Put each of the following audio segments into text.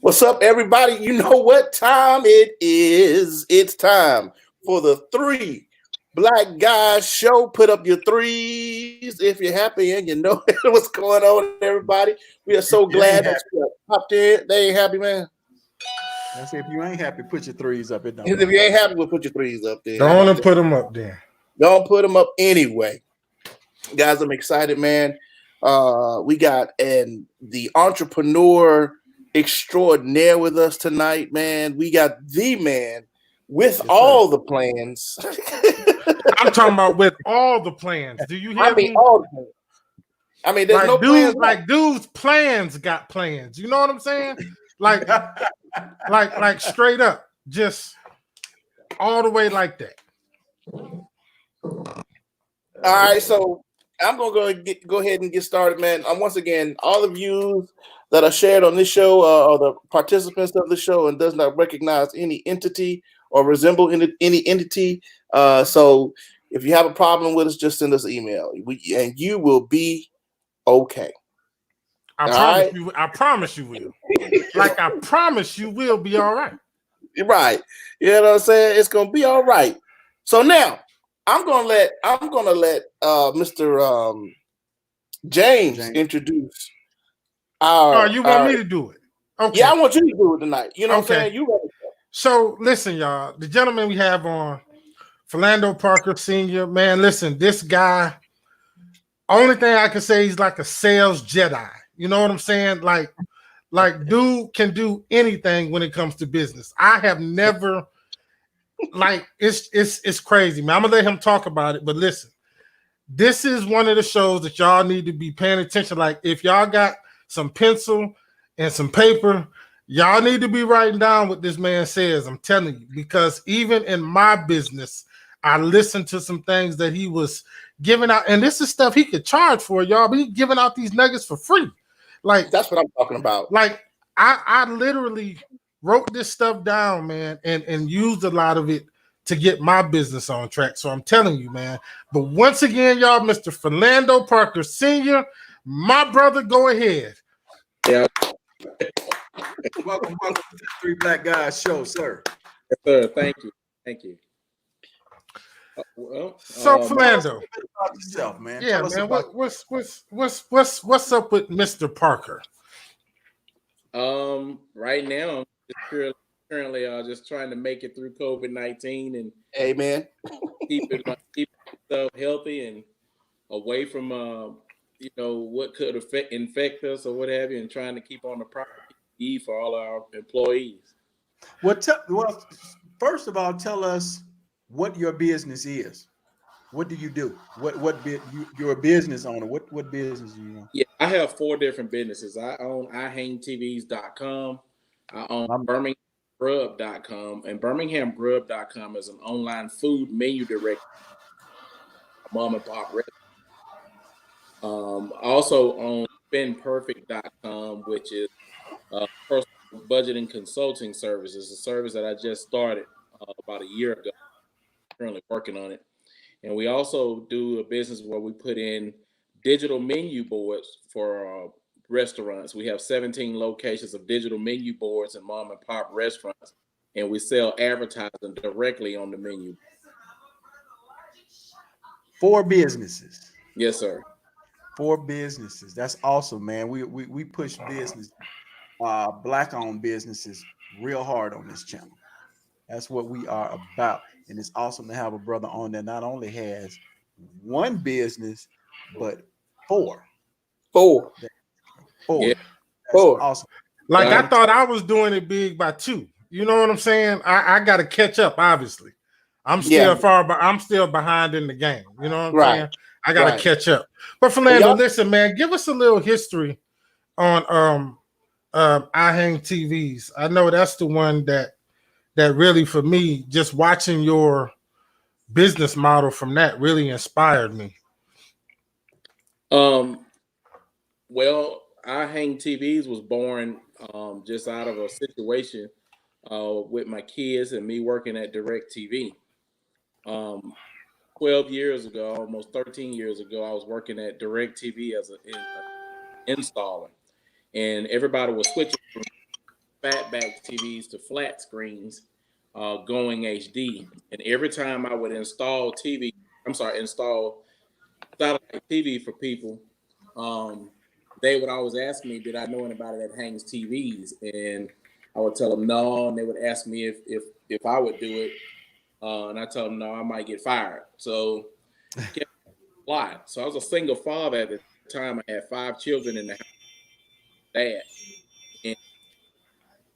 What's up, everybody? You know what time it is. It's time for the Three Black Guys Show. Put up your threes if you're happy and you know what's going on, everybody. We are so If you glad ain't that happy, you popped in. They ain't happy, man. that's if you ain't happy, put your threes up. It don't If matter. you ain't happy, we'll put your threes up there. How Don't about want to that? put them up there. Don't put them up anyway. Guys, I'm excited, man. We got the entrepreneur extraordinaire with us tonight, man. We got the man with Yes, sir. all the plans. I'm talking about with all the plans. Do you I hear mean, me? all the plans. I mean, there's no plans. Like dudes' plans got plans. You know what I'm saying? Like straight up, just all the way like that. All right, so I'm gonna go ahead and get started, man. Once again, all the views that are shared on this show are the participants of the show and does not recognize any entity or resemble any entity. So if you have a problem with us, just send us an email. And you will be okay. I All promise right, you. I promise you will. Like I promise you will be all right. you're right. You know what I'm saying? It's gonna be all right. So now I'm gonna let Mr. James James. introduce Oh, our you want our me to do it? Okay. yeah, I want you to do it tonight. You know what I'm Okay. saying? You ready? So listen, y'all. The gentleman we have on, Ferlando Parker Sr. Man, listen, this guy. Only thing I can say, he's like a sales Jedi. You know what I'm saying? Like dude can do anything when it comes to business. I have never it's crazy, man. I'm gonna let him talk about it, but listen, this is one of the shows that y'all need to be paying attention. Like if y'all got some pencil and some paper, y'all need to be writing down what this man says. I'm telling you, because even in my business, I listened to some things that he was giving out, and this is stuff he could charge for, y'all. But he's giving out these nuggets for free. Like That's what I'm talking about. like I literally wrote this stuff down, man, and used a lot of it to get my business on track. So I'm telling you, man. But once again, y'all, Mr. Ferlando Parker Sr., my brother, go ahead. Yeah, Welcome to the Three Black Guys Show, sir. yes, sir. Thank you. So Tell us a Ferlando, little bit about yourself, man. yeah, Tell us man. about What's up with Mr. Parker? Right now, I'm just currently just trying to make it through COVID-19 and Amen. keep myself healthy and away from what could infect us or what have you, and trying to keep on the proper PPE for all our employees. well, first of all, tell us what your business is. What do you do? You're a business owner. What business do you own? Yeah, I have 4 different businesses. I own Hang TVs.com. I own Um, BirminghamGrub.com, and BirminghamGrub.com is an online food menu directory, mom and pop restaurant. I also own SpendPerfect.com, which is personal budgeting consulting services, a service that I just started about a year ago. Currently working on it. And we also do a business where we put in digital menu boards for restaurants. We have 17 locations of digital menu boards and mom and pop restaurants, and we sell advertising directly on the menu. 4 businesses. Yes, sir. 4 businesses. That's awesome, man. We push business, Black-owned businesses real hard on this channel. That's what we are about. And it's awesome to have a brother on that not only has 1 business, but 4. 4. 4. Yeah. That's 4. awesome. Like Yeah. I thought I was doing it big by 2. You know what I'm saying? I got to catch up. Obviously, I'm still I'm still behind in the game. You know what I'm saying? I got to catch up. But Ferlando, listen, man, give us a little history on I Hang TVs. I know that's the one that really, for me, just watching your business model from that really inspired me. Well, I Hang TVs was born just out of a situation with my kids and me working at Direct TV. 12 years ago, almost 13 years ago, I was working at Direct TV as an installer, and everybody was switching from fatback TVs to flat screens, going HD. And every time I would install install satellite TV for people, they would always ask me, did I know anybody that hangs TVs? And I would tell them no, and they would ask me if I would do it, and I tell them no, I might get fired. So kept a lot. So I was a single father at the time. I had 5 children in the house, dad, and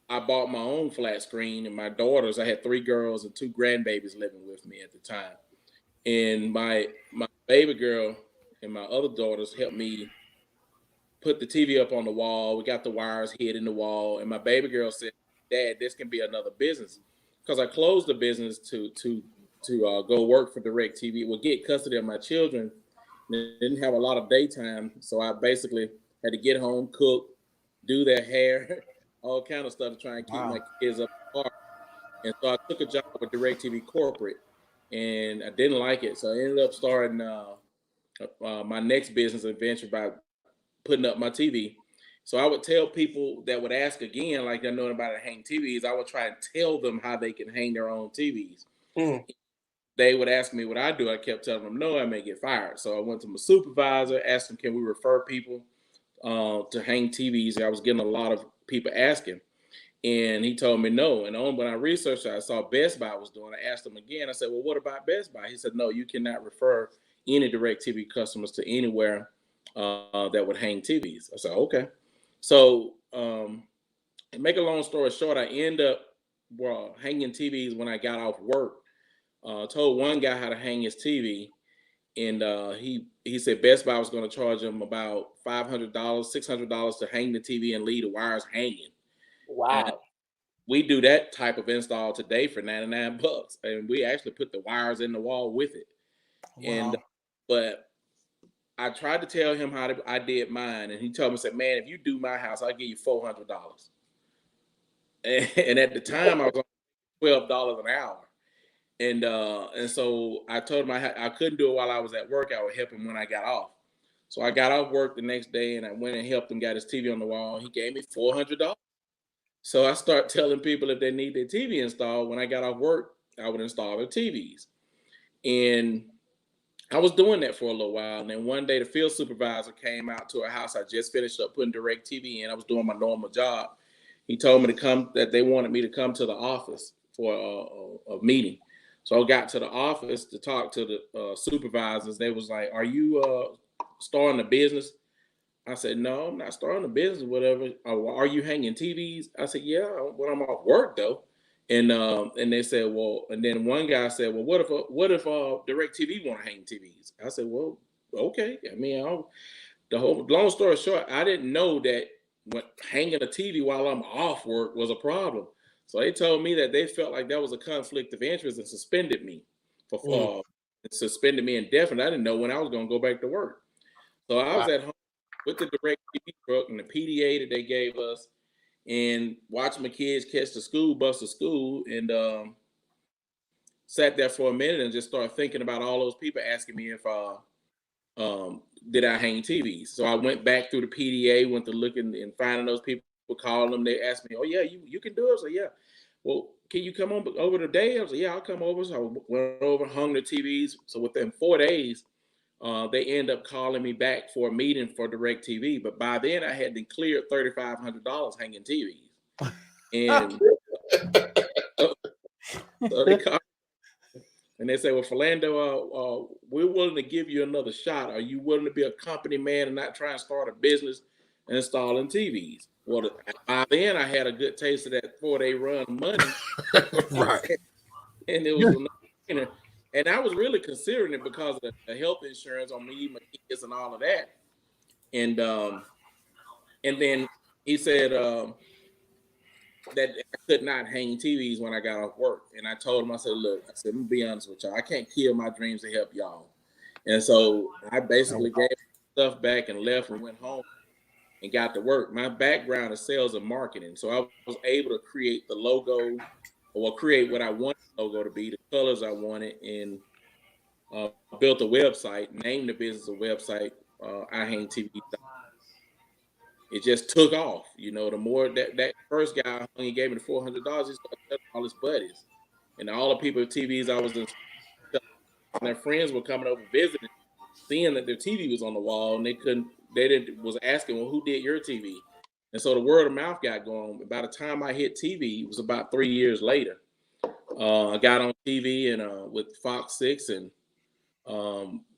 I bought my own flat screen. And my daughters, I had 3 girls and 2 grandbabies living with me at the time. And my baby girl and my other daughters helped me put the TV up on the wall. We got the wires hid in the wall, and my baby girl said, "Dad, this can be another business," because I closed the business to go work for DirecTV. Well, get custody of my children. They didn't have a lot of daytime, so I basically had to get home, cook, do their hair, all kind of stuff to try and keep my kids up. And so I took a job with DirecTV corporate, and I didn't like it, so I ended up starting my next business adventure by putting up my TV. So I would tell people that would ask again, like they're knowing about Hang TVs, I would try and tell them how they can hang their own TVs. They would ask me what I do. I kept telling them, no, I may get fired. So I went to my supervisor, asked him, can we refer people to hang TVs? I was getting a lot of people asking. And he told me no. And when I researched it, I saw Best Buy was doing it. I asked him again. I said, well, what about Best Buy? He said, no, you cannot refer any DirecTV customers to anywhere that would hang TVs. I said, okay. So to make a long story short, I end up hanging TVs when I got off work. Told one guy how to hang his TV, and he said Best Buy was going to charge him about $500, $600 to hang the TV and leave the wires hanging. Wow. And we do that type of install today for $99, and we actually put the wires in the wall with it. Wow. And but I tried to tell him how I did mine, and he told me, said, man, if you do my house, I'll give you $400. And at the time, I was on $12 an hour. And so I told him I couldn't do it while I was at work. I would help him when I got off. So I got off work the next day, and I went and helped him, got his TV on the wall. He gave me $400. So I start telling people if they need their TV installed, when I got off work, I would install their TVs. And I was doing that for a little while. And then one day the field supervisor came out to a house. I just finished up putting DirecTV in. I was doing my normal job. He told me that they wanted me to come to the office for a meeting. So I got to the office to talk to the supervisors. They was like, are you starting a business? I said, no, I'm not starting a business, whatever. Are you hanging TVs? I said, yeah, when I'm off work though. And they said, well, and then one guy said, well, what if DirecTV want to hang TVs? I said, well, okay. I mean, the whole long story short, I didn't know that hanging a TV while I'm off work was a problem. So they told me that they felt like that was a conflict of interest and suspended me suspended me indefinitely. I didn't know when I was going to go back to work. So I was at home with the DirecTV truck and the PDA that they gave us, and watching my kids catch the school bus to school, and sat there for a minute and just started thinking about all those people asking me if did I hang TVs. So I went back through the PDA, went to looking and finding those people, calling them. They asked me, oh yeah, you can do it. So yeah, well, can you come over today? I was like, yeah, I'll come over. So I went over, hung the TVs. So within 4 days, they end up calling me back for a meeting for DirecTV. But by then I had been cleared $3,500 hanging TVs. And so they called, and they say, well, Ferlando, we're willing to give you another shot. Are you willing to be a company man and not try and start a business and installing TVs? Well, by then I had a good taste of that 4-day run money. Right. And it was a, and I was really considering it because of the health insurance on me, my kids, and all of that. And then he said that I could not hang TVs when I got off work. And I told him, I said, look, I'm gonna be honest with y'all. I can't kill my dreams to help y'all. And so I basically gave stuff back and left and went home and got to work. My background is sales and marketing. So I was able to create the logo, or create what I wanted the logo to be, the colors I wanted, and built a website, named the business a website, I Hang TVs. it just took off. You know, the more that first guy, when he gave me the $400, he started telling all his buddies and all the people at TVs I was in. Their friends were coming over visiting, seeing that their TV was on the wall, and was asking, well, who did your TV? And so the word of mouth got going. By the time I hit TV, it was about 3 years later. I got on TV and with Fox 6 and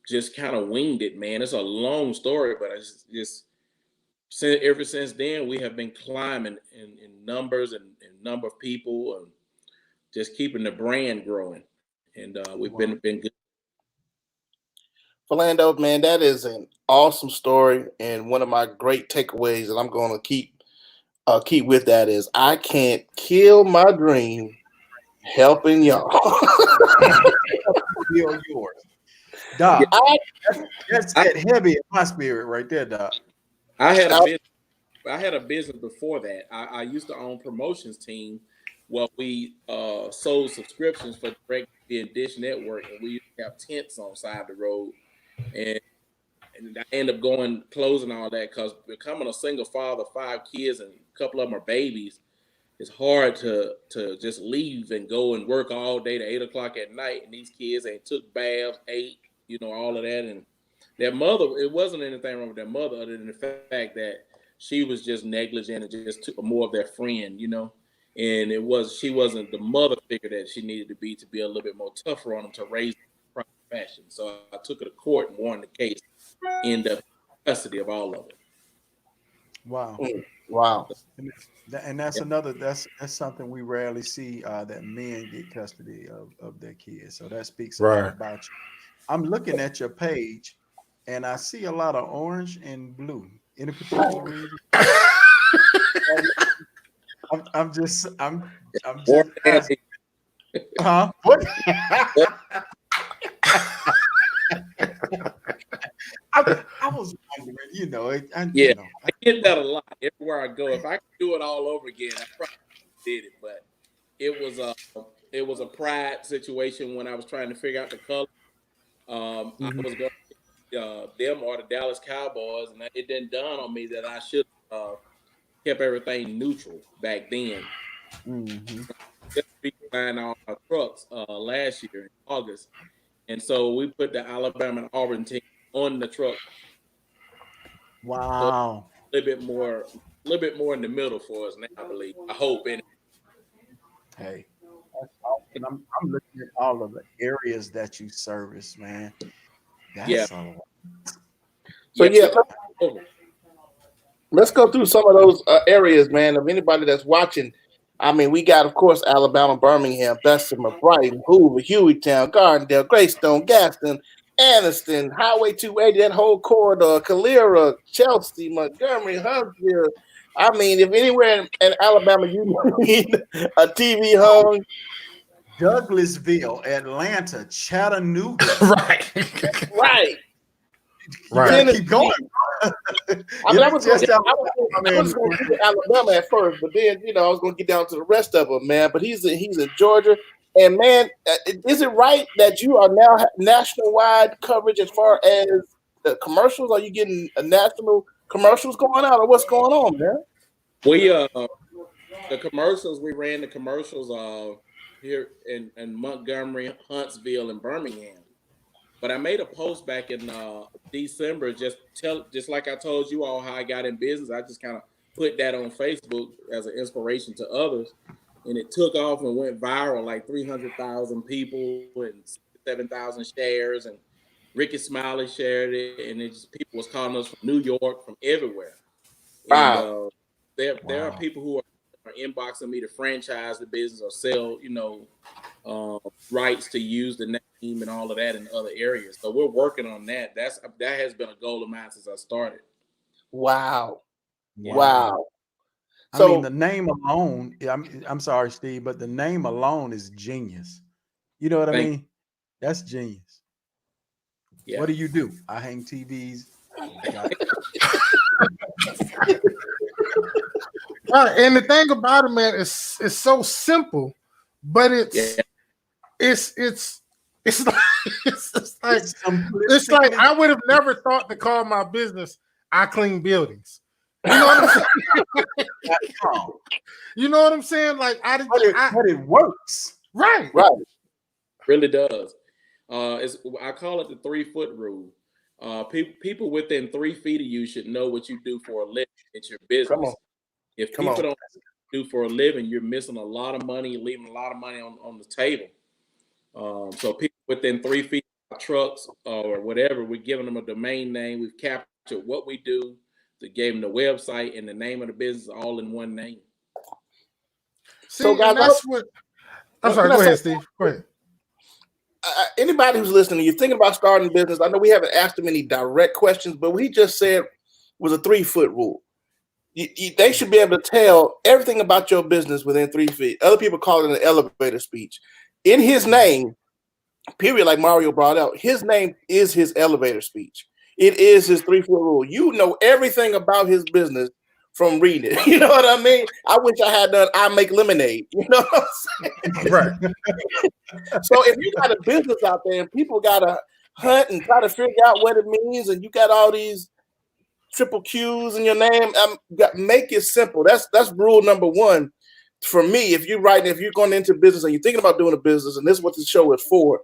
just kind of winged it, man. It's a long story, but I just ever since then, we have been climbing in numbers and number of people and just keeping the brand growing. And we've been good. Ferlando, man, that is an awesome story, and one of my great takeaways that I'm going to keep with that is I can't kill my dream helping y'all. Yours, Doc. That's that heavy in my spirit right there, Doc. I had a business before that. I used to own promotions team. Well, we sold subscriptions for DirecTV and Dish Network, and we used to have tents on side of the road. And I ended up closing all that because becoming a single father, 5 kids, and a couple of them are babies, it's hard to just leave and go and work all day to 8 o'clock at night. And these kids ain't took baths, ate, all of that. And their mother, it wasn't anything wrong with their mother other than the fact that she was just negligent and just took more of their friend, And she wasn't the mother figure that she needed to be a little bit more tougher on them to raise them in proper fashion. So I took her to court and won the case. End up custody of all of it. Wow. Wow. And that's something we rarely see, that men get custody of their kids. So that speaks a lot about you. I'm looking at your page and I see a lot of orange and blue. Any particular reason? I'm just asking. Huh? What? I was wondering, I get that a lot everywhere I go. If I could do it all over again, I probably did it. But it was a pride situation when I was trying to figure out the color. I was going to them or the Dallas Cowboys, and it didn't dawn on me that I should have kept everything neutral back then. Just buying all our trucks last year in August, and so we put the Alabama and Auburn team on the truck. Wow. So a little bit more in the middle for us now, I believe. I hope. Hey, that's awesome. I'm looking at all of the areas that you service, man. That's let's go through some of those areas, man. Of anybody that's watching, I mean, we got, of course, Alabama, Birmingham, Bessemer, Brighton, Hoover, Hueytown, Gardendale, Greystone, Gaston, Anniston, Highway 280, that whole corridor, Calera, Chelsea, Montgomery, Huntsville. I mean, if anywhere in Alabama you need a TV home, Douglasville, Atlanta, Chattanooga. Right. You gotta keep going. I was going to Alabama at first, but then I was going to get down to the rest of them, man. But he's in Georgia, and man, is it right that you are now nationwide coverage as far as the commercials? Are you getting national commercials going out, or what's going on, man? We the commercials, we ran the commercials here in Montgomery, Huntsville, and Birmingham. But I made a post back in December, just like I told you all how I got in business. I just kind of put that on Facebook as an inspiration to others, and it took off and went viral, like 300,000 people and 7,000 shares. And Ricky Smiley shared it, and people was calling us from New York, from everywhere. Wow. And there are people who are inboxing me to franchise the business or sell, rights to use the name and all of that in other areas. So we're working on that. That has been a goal of mine since I started. Wow. I mean, the name alone, I'm sorry, Steve, but the name alone is genius. You know what I mean? That's genius. Yeah. What do you do? I hang TVs. And the thing about it, man, it's so simple, but it's like I would have never thought to call my business I Clean Buildings. You know what I'm saying? You know what I'm saying? Like but it works. Right. Really does. I call it the 3-foot rule. People within 3 feet of you should know what you do for a living. It's your business. If people don't do for a living, you're missing a lot of money, leaving a lot of money on the table. So people within 3 feet of trucks or whatever, we're giving them a domain name. We've captured what we do. They gave them the website and the name of the business all in one name. See, so guys, that's what. I'm sorry. Go ahead, Steve. Go ahead. Anybody who's listening, you're thinking about starting a business. I know we haven't asked them any direct questions, but what he just said was a 3-foot rule. They should be able to tell everything about your business within 3 feet. Other people call it an elevator speech. In his name, period, like Mario brought out, his name is his elevator speech. It is his 3-foot rule. You know everything about his business from reading it. You know what I mean? I wish I had done I Make Lemonade. You know what I'm saying? Right. So if you got a business out there and people got to hunt and try to figure out what it means, and you got all these triple Q's in your name, make it simple. That's rule number 1 for me. If you're going into business and you're thinking about doing a business, and this is what this show is for,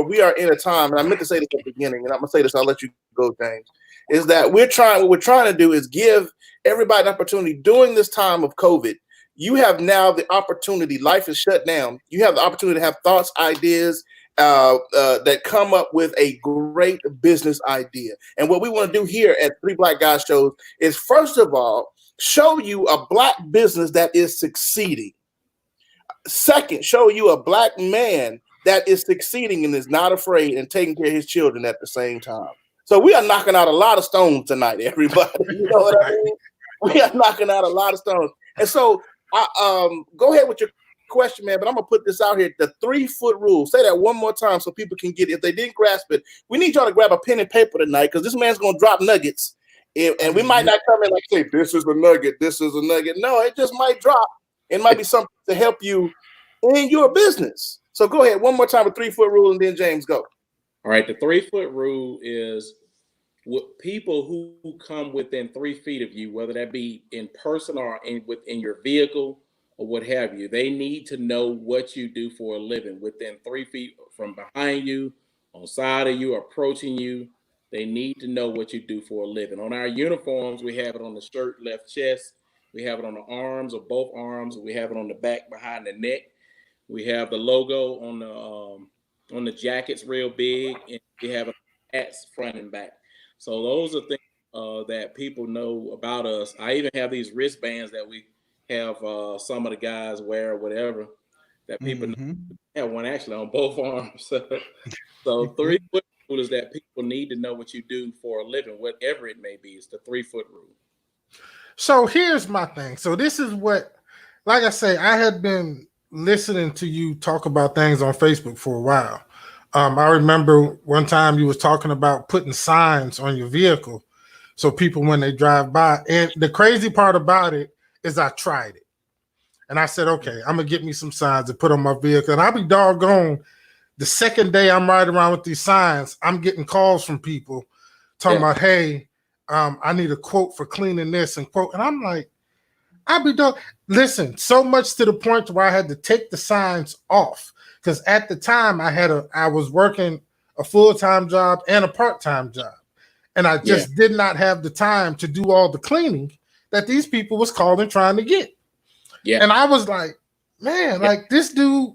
we are in a time, and I meant to say this at the beginning, and I'm gonna say this, I'll let you go, James, is that what we're trying to do is give everybody an opportunity during this time of COVID. You have now the opportunity, life is shut down. You have the opportunity to have thoughts, ideas, that come up with a great business idea. And what we want to do here at Three Black Guys Shows is, first of all, show you a Black business that is succeeding. Second, show you a Black man that is succeeding and is not afraid and taking care of his children at the same time. So we are knocking out a lot of stones tonight, everybody. You know what I mean? We are knocking out a lot of stones. And so go ahead with your question, man, but I'm gonna put this out here: the 3-foot rule. Say that one more time so people can get it. If they didn't grasp it, we need y'all to grab a pen and paper tonight, because this man's gonna drop nuggets, and we might not come in like, say, this is a nugget, this is a nugget. No, it just might drop. It might be something to help you in your business. So go ahead one more time, a 3-foot rule, and then James, go. All right, the 3-foot rule is what people who come within 3 feet of you, whether that be in person or within your vehicle or what have you, they need to know what you do for a living within 3 feet from behind you, on side of you, approaching you. They need to know what you do for a living. On our uniforms, we have it on the shirt, left chest. We have it on the arms, or both arms. We have it on the back behind the neck. We have the logo on the jackets real big, and we have it on hats front and back. So those are things that people know about us. I even have these wristbands that we have some of the guys wear, or whatever, that people know. I have one actually on both arms. So 3-foot rule is that people need to know what you do for a living, whatever it may be. It's the 3-foot rule. So here's my thing. So this is what, like I say, I had been listening to you talk about things on Facebook for a while. I remember one time you was talking about putting signs on your vehicle so people, when they drive by, and the crazy part about it is I tried it. And I said, okay, I'm going to get me some signs to put on my vehicle. And I'll be doggone, the second day I'm riding around with these signs, I'm getting calls from people talking about, hey, I need a quote for cleaning this and quote. And I'm like, I'll be done. Listen, so much to the point where I had to take the signs off. Because at the time I was working a full-time job and a part-time job. And I just did not have the time to do all the cleaning that these people was calling trying to get. Yeah. And I was like, man, like this dude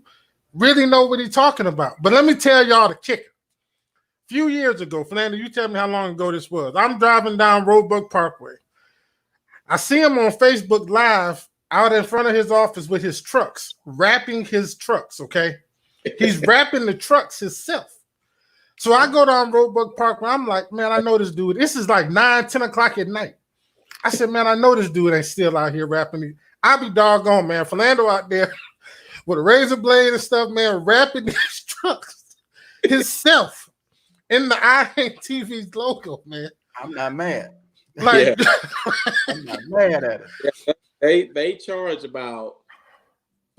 really know what he's talking about. But let me tell y'all the kicker. A few years ago, Ferlando, you tell me how long ago this was. I'm driving down Roebuck Parkway. I see him on Facebook Live out in front of his office with his trucks, wrapping his trucks, okay? He's wrapping the trucks himself. So I go down Roebuck Parkway. I'm like, man, I know this dude. This is like 9, 10 o'clock at night. I said, man, I know this dude ain't still out here wrapping these. I'll be doggone, man. Ferlando out there with a razor blade and stuff, man, wrapping these trucks himself in the Hang TVs logo, man. I'm not mad. Like, I'm not mad at it. They charge about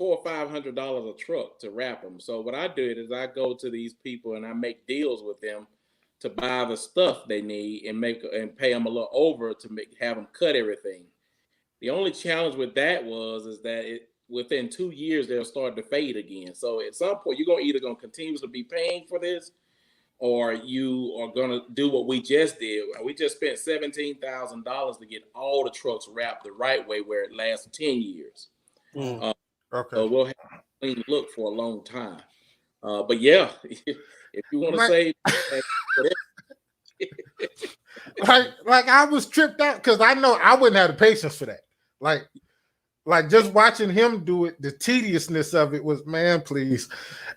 $400 or $500 a truck to wrap them. So what I do is I go to these people and I make deals with them to buy the stuff they need and pay them a little over to have them cut everything. The only challenge with that is that within 2 years they'll start to fade again. So at some point you're either gonna continuously be paying for this, or you are gonna do what we just did. We just spent $17,000 to get all the trucks wrapped the right way, where it lasts 10 years. Okay. So we'll have a clean look for a long time. But yeah, if you want to save, like I was tripped out because I know I wouldn't have the patience for that. Like just watching him do it, the tediousness of it was, man, please.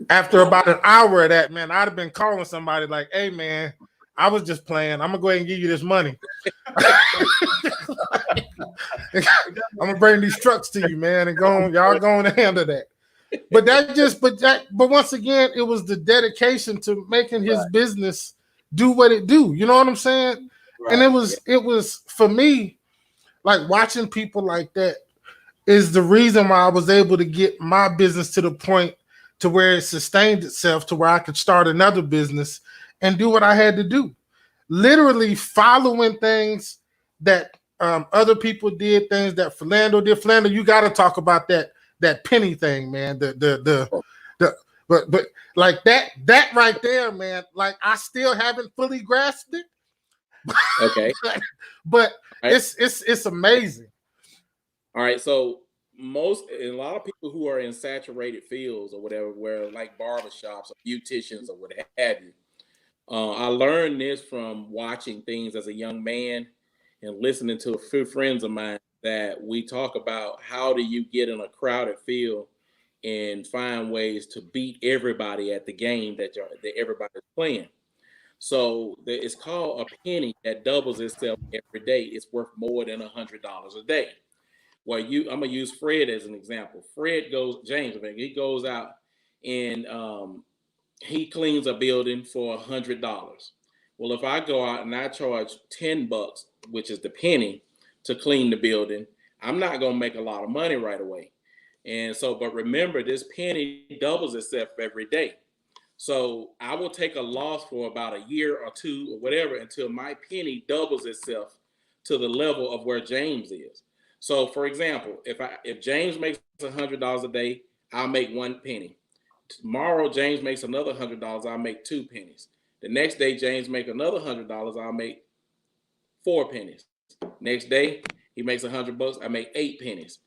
After about an hour of that, man, I'd have been calling somebody like, hey, man, I was just playing. I'm gonna go ahead and give you this money. I'm gonna bring these trucks to you, man, and y'all going to handle that. But once again, it was the dedication to making his business do what it do. You know what I'm saying? Right. And it was for me, like watching people like that is the reason why I was able to get my business to the point to where it sustained itself to where I could start another business and do what I had to do. Literally following things that other people did, things that Ferlando did. Ferlando, you got to talk about that penny thing, man. But like that right there, man. Like I still haven't fully grasped it. Okay, but it's amazing. All right, so a lot of people who are in saturated fields or whatever, where like barbershops or beauticians or what have you, I learned this from watching things as a young man and listening to a few friends of mine that we talk about how do you get in a crowded field and find ways to beat everybody at the game that everybody's playing. So it's called a penny that doubles itself every day. It's worth more than $100 a day. Well, I'm gonna use Fred as an example. He goes out and he cleans a building for $100. Well, if I go out and I charge $10, which is the penny, to clean the building, I'm not gonna make a lot of money right away. And so, but remember, this penny doubles itself every day. So I will take a loss for about a year or two or whatever until my penny doubles itself to the level of where James is. So, for example, if James makes $100 a day, I'll make 1 penny. Tomorrow, James makes another $100, I'll make 2 pennies. The next day, James makes another $100, I'll make 4 pennies. Next day, he makes $100, I make 8 pennies.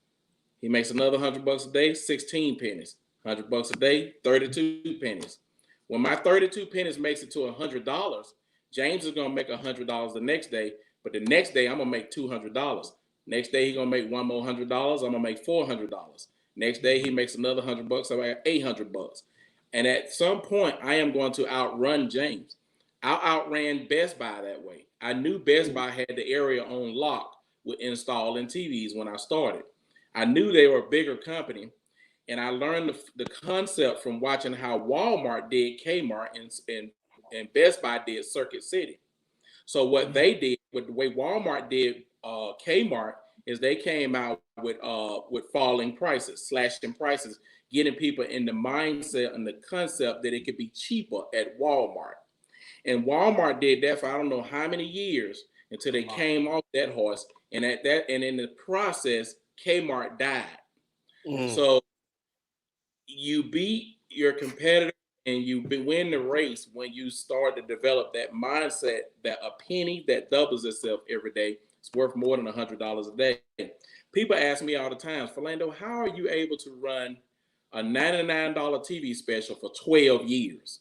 He makes another $100 a day, 16 pennies. $100 a day, 32 pennies. When my 32 pennies makes it to $100, James is gonna make $100 the next day, but the next day I'm gonna make $200. Next day he's gonna make one more $100. I'm gonna make $400. Next day he makes another $100. I make $800. And at some point I am going to outrun James. I outran Best Buy that way. I knew Best Buy had the area on lock with installing TVs when I started. I knew they were a bigger company, and I learned the concept from watching how Walmart did Kmart and Best Buy did Circuit City. So what they did, with the way Walmart did Kmart, is they came out with falling prices, slashing prices, getting people in the mindset and the concept that it could be cheaper at Walmart. And Walmart did that for I don't know how many years until they came off that horse. And in the process, Kmart died. So you beat your competitor and you win the race when you start to develop that mindset that a penny that doubles itself every day is worth more than $100 a day. People ask me all the time, Ferlando, how are you able to run a $99 TV special for 12 years?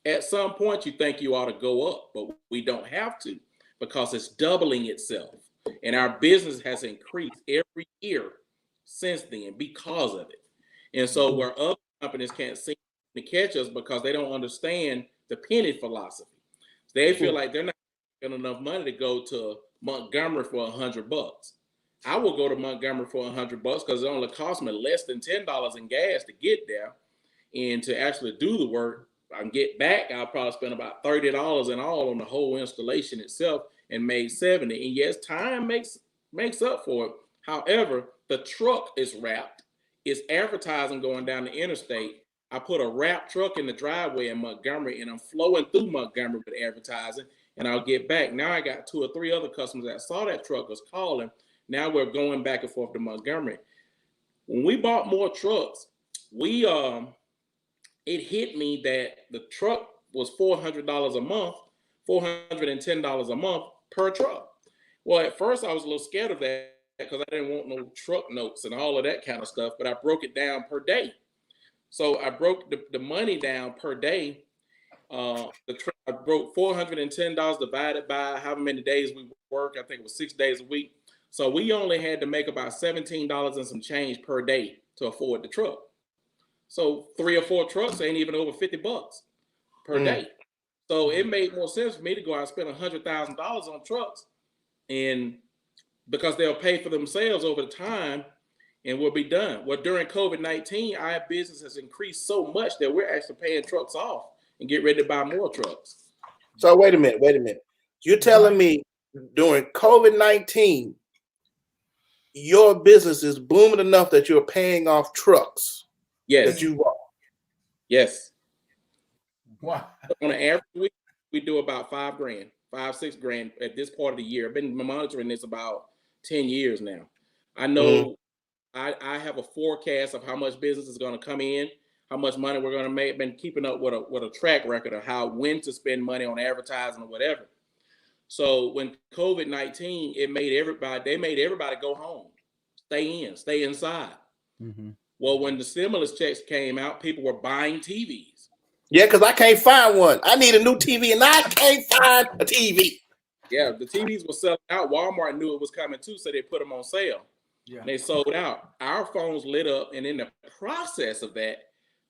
At some point, you think you ought to go up, but we don't have to because it's doubling itself. And our business has increased every year since then because of it. And so where other companies can't seem to catch us because they don't understand the penny philosophy. They feel like they're not getting enough money to go to Montgomery for $100. I will go to Montgomery for $100 because it only costs me less than $10 in gas to get there. And to actually do the work and get back, I'll probably spend about $30 in all on the whole installation itself and made $70. And yes, time makes up for it. However, the truck is wrapped. It's advertising going down the interstate. I put a wrap truck in the driveway in Montgomery, and I'm flowing through Montgomery with advertising, and I'll get back. Now I got 2 or 3 other customers that saw that truck was calling. Now we're going back and forth to Montgomery. When we bought more trucks, it hit me that the truck was $400 a month, $410 a month per truck. Well, at first I was a little scared of that because I didn't want no truck notes and all of that kind of stuff, but I broke it down per day. So I broke the money down per day. I broke $410 divided by how many days we work. I think it was 6 days a week. So we only had to make about $17 and some change per day to afford the truck. So 3 or 4 trucks ain't even over $50 per day. So it made more sense for me to go out and spend $100,000 on trucks, and because they'll pay for themselves over time and we'll be done. Well, during COVID-19, our business has increased so much that we're actually paying trucks off and get ready to buy more trucks. So wait a minute. You're telling me during COVID-19, your business is booming enough that you're paying off trucks? Yes. That you bought? Yes. Wow. On an average week, we do about $5,000, $6 grand at this part of the year. I've been monitoring this about 10 years now. I know I have a forecast of how much business is going to come in, how much money we're going to make. Been keeping up with a track record of when to spend money on advertising or whatever. So when COVID-19, they made everybody go home, stay inside. Mm-hmm. Well, when the stimulus checks came out, people were buying TVs. Yeah, because I can't find one. I need a new TV and I can't find a TV. Yeah, the TVs were selling out. Walmart knew it was coming too, so they put them on sale. Yeah. And they sold out. Our phones lit up, and in the process of that,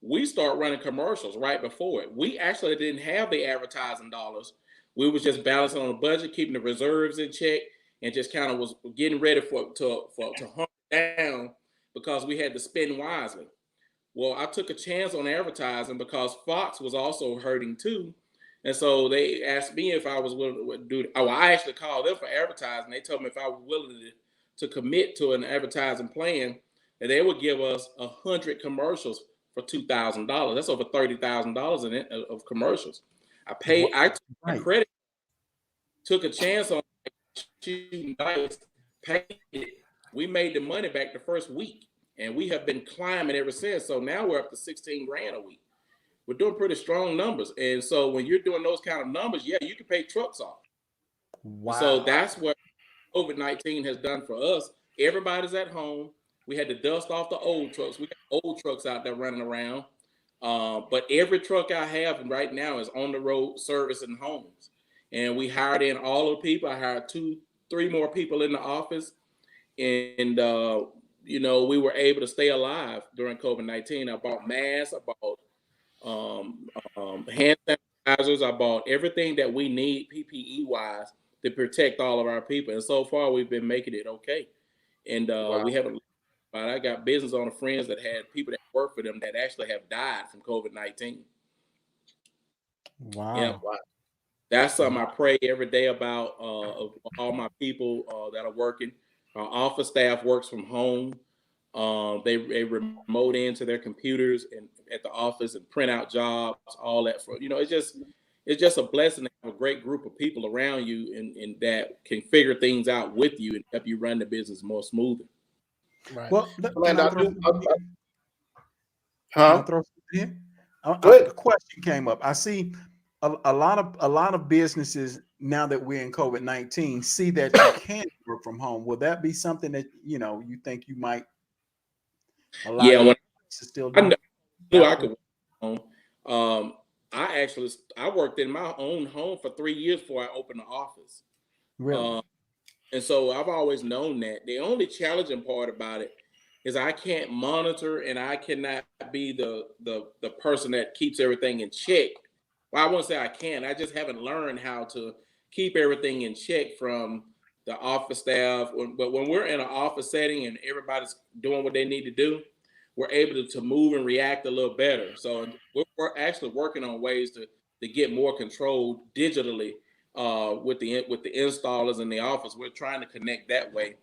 we start running commercials right before it. We actually didn't have the advertising dollars. We was just balancing on the budget, keeping the reserves in check, and just kind of was getting ready to hunt down because we had to spend wisely. Well, I took a chance on advertising because Fox was also hurting too. And so they asked me if I was willing to do it. Oh, I actually called them for advertising. They told me if I was willing to commit to an advertising plan, that they would give us 100 commercials for $2,000. That's over $30,000 in it of commercials. I took a credit, took a chance on shooting dice, paid it. We made the money back the first week, and we have been climbing ever since. So now we're up to 16 grand a week. We're doing pretty strong numbers. And so when you're doing those kind of numbers, yeah, you can pay trucks off. Wow. So that's what COVID-19 has done for us. Everybody's at home. We had to dust off the old trucks. We got old trucks out there running around. But every truck I have right now is on the road servicing homes. And we hired in all the people. I hired 2-3 more people in the office. And, we were able to stay alive during COVID-19. I bought masks. I bought hand sanitizers. I bought everything that we need PPE wise to protect all of our people. And so far we've been making it okay. And we haven't, I got business owner friends that had people that work for them that actually have died from COVID-19. Wow. Yeah, wow. That's something I pray every day about of all my people that are working. Our office staff works from home. They remote into their computers and at the office and print out jobs, all that for, it's just a blessing to have a great group of people around you and that can figure things out with you and help you run the business more smoothly. Right. Well, a question came up. I see a lot of businesses now that we're in COVID-19 see that you can work from home. Will that be something that you think you might allow? Yeah, when still do? I knew I could work from home. I worked in my own home for 3 years before I opened the office. Really? And so I've always known that. The only challenging part about it is I can't monitor and I cannot be the person that keeps everything in check. Well, I won't say I can. I just haven't learned how to keep everything in check from the office staff. But when we're in an office setting and everybody's doing what they need to do, we're able to move and react a little better. So we're actually working on ways to get more control digitally with the installers in the office. We're trying to connect that way.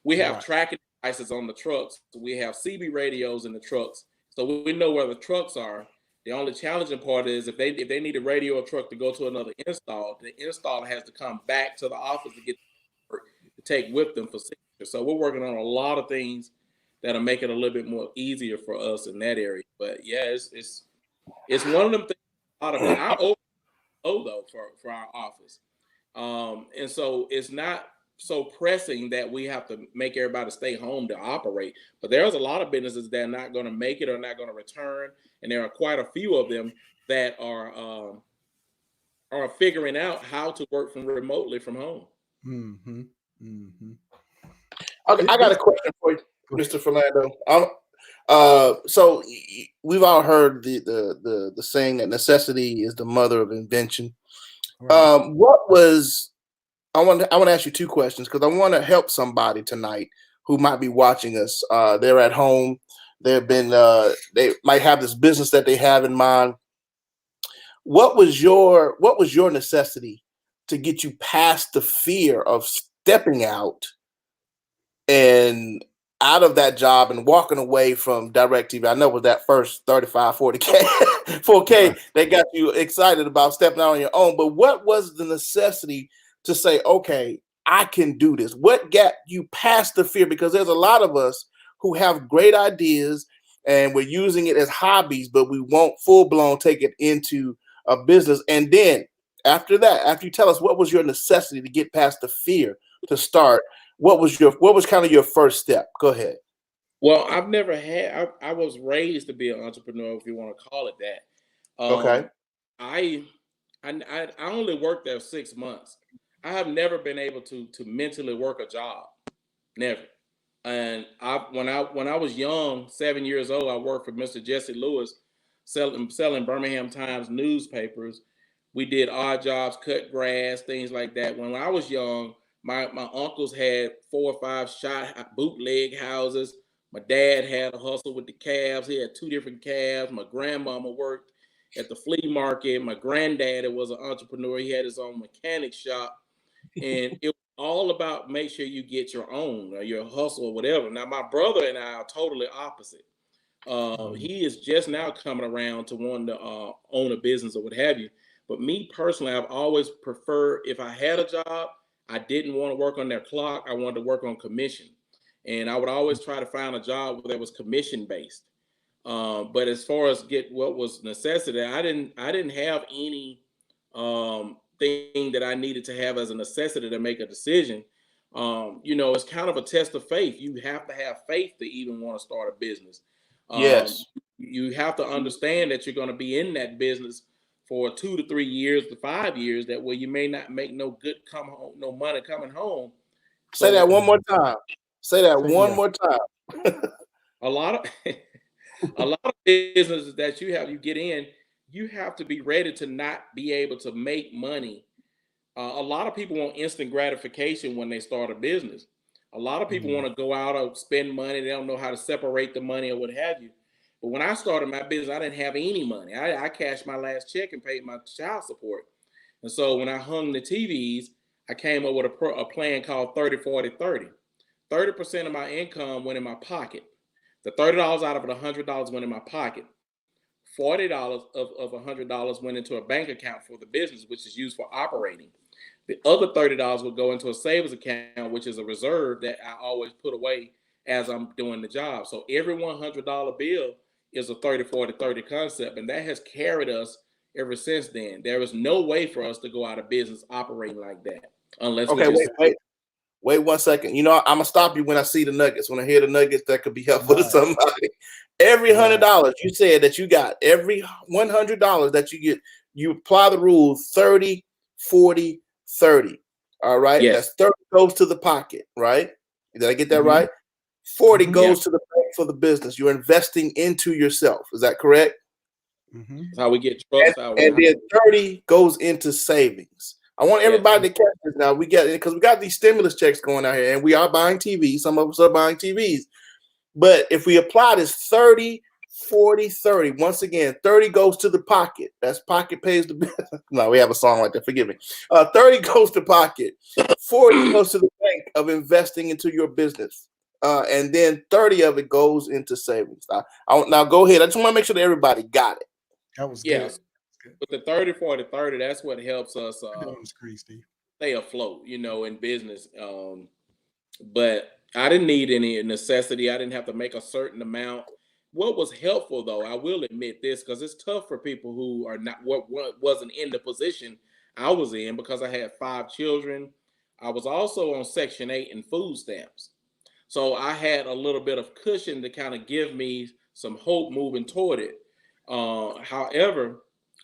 We have tracking devices on the trucks. We have CB radios in the trucks So we know where the trucks are. The only challenging part is if they need a radio or truck to go to another install, the installer has to come back to the office to get the work to take with them for signature. So we're working on a lot of things that'll make it a little bit more easier for us in that area. But yeah, it's one of them things. A lot of it. I overload though for our office, and so it's not so pressing that we have to make everybody stay home to operate. But there's a lot of businesses that are not going to make it or not going to return, and there are quite a few of them that are figuring out how to work from remotely from home. Mm-hmm. Mm-hmm. Okay, I got a question for you, Mr. Ferlando. So we've all heard the saying that necessity is the mother of invention. Right. I want to ask you two questions because I want to help somebody tonight who might be watching us. They're at home. They might have this business that they have in mind. What was your necessity to get you past the fear of stepping out and out of that job and walking away from DirecTV? I know it was that first 35, 40K, 4K that got you excited about stepping out on your own. But what was the necessity to say, okay, I can do this? What got you past the fear? Because there's a lot of us who have great ideas and we're using it as hobbies, but we won't full blown take it into a business. And then after that, after you tell us what was your necessity to get past the fear to start, what was kind of your first step? Go ahead. Well, I've never had. I was raised to be an entrepreneur, if you want to call it that. Okay. I only worked there 6 months. I have never been able to mentally work a job, never. And when I was young, 7 years old, I worked for Mr. Jesse Lewis, selling Birmingham Times newspapers. We did odd jobs, cut grass, things like that. When I was young, my uncles had 4 or 5 bootleg houses. My dad had a hustle with the calves. He had 2 different calves. My grandmama worked at the flea market. My granddaddy was an entrepreneur. He had his own mechanic shop. And it was all about make sure you get your own or your hustle or whatever. Now, my brother and I are totally opposite. He is just now coming around to wanting to own a business or what have you. But me personally, I've always preferred, if I had a job, I didn't want to work on their clock. I wanted to work on commission. And I would always try to find a job that was commission based. But as far as get what was necessity, I didn't have any thing that I needed to have as a necessity to make a decision. It's kind of a test of faith. You have to have faith to even want to start a business. Yes. You have to understand that you're going to be in that business for 2 to 3 years to 5 years. That way you may not make no money coming home. Say that one more time. Say that one more time. A lot of businesses that you get in, you have to be ready to not be able to make money. A lot of people want instant gratification when they start a business. A lot of people want to go out and spend money. They don't know how to separate the money or what have you. But when I started my business, I didn't have any money. I cashed my last check and paid my child support. And so when I hung the TVs, I came up with a plan called 30-40-30. 30% of my income went in my pocket. The $30 out of it, $100 went in my pocket. $40 of $100 went into a bank account for the business, which is used for operating. The other $30 would go into a savings account, which is a reserve that I always put away as I'm doing the job. So every $100 bill is a 30-40-30 concept, and that has carried us ever since then. There is no way for us to go out of business operating like that unless. Okay, wait 1 second. I'm gonna stop you when I see the nuggets. When I hear the nuggets, that could be helpful to somebody. Every $100 you said that you got, every $100 that you get, you apply the rule 30-40-30. All right. Yes. That's 30 goes to the pocket, right? Did I get that right? 40 goes to the bank for the business. You're investing into yourself. Is that correct? That's how we get trust. And then 30 goes into savings. I want everybody to catch this now. We got these stimulus checks going out here, and we are buying TVs. Some of us are buying TVs. But if we apply this 30-40-30, once again, 30 goes to the pocket. That's pocket pays the bill. No, we have a song like that. Forgive me. 30 goes to pocket. 40 goes to the bank of investing into your business. and then 30 of it goes into savings. Now go ahead. I just want to make sure that everybody got it. That was Yes. good. With the 30, 40, 30, that's what helps us Steve. stay afloat, in business. But I didn't need any necessity. I didn't have to make a certain amount. What was helpful, though, I will admit this, because it's tough for people who are not wasn't in the position I was in, because I had 5 children. I was also on Section 8 and food stamps. So I had a little bit of cushion to kind of give me some hope moving toward it. However,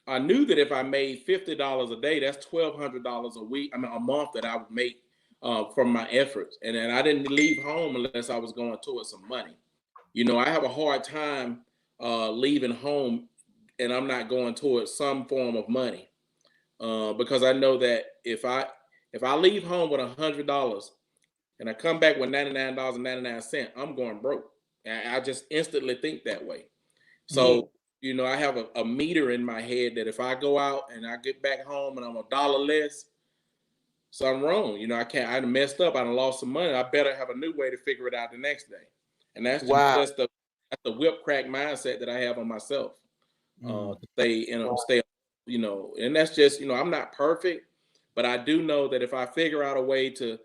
I knew that if I made $50 a day, that's $1,200 a week. A month that I would make from my efforts, and then I didn't leave home unless I was going towards some money. I have a hard time leaving home, and I'm not going towards some form of money because I know that if I leave home with $100 and I come back with $99.99, I'm going broke. I just instantly think that way. So, I have a meter in my head that if I go out and I get back home and I'm $1 less, something wrong. I messed up. I done lost some money. I better have a new way to figure it out the next day. And that's just that's the whip crack mindset that I have on myself to stay, and that's just, I'm not perfect, but I do know that if I figure out a way to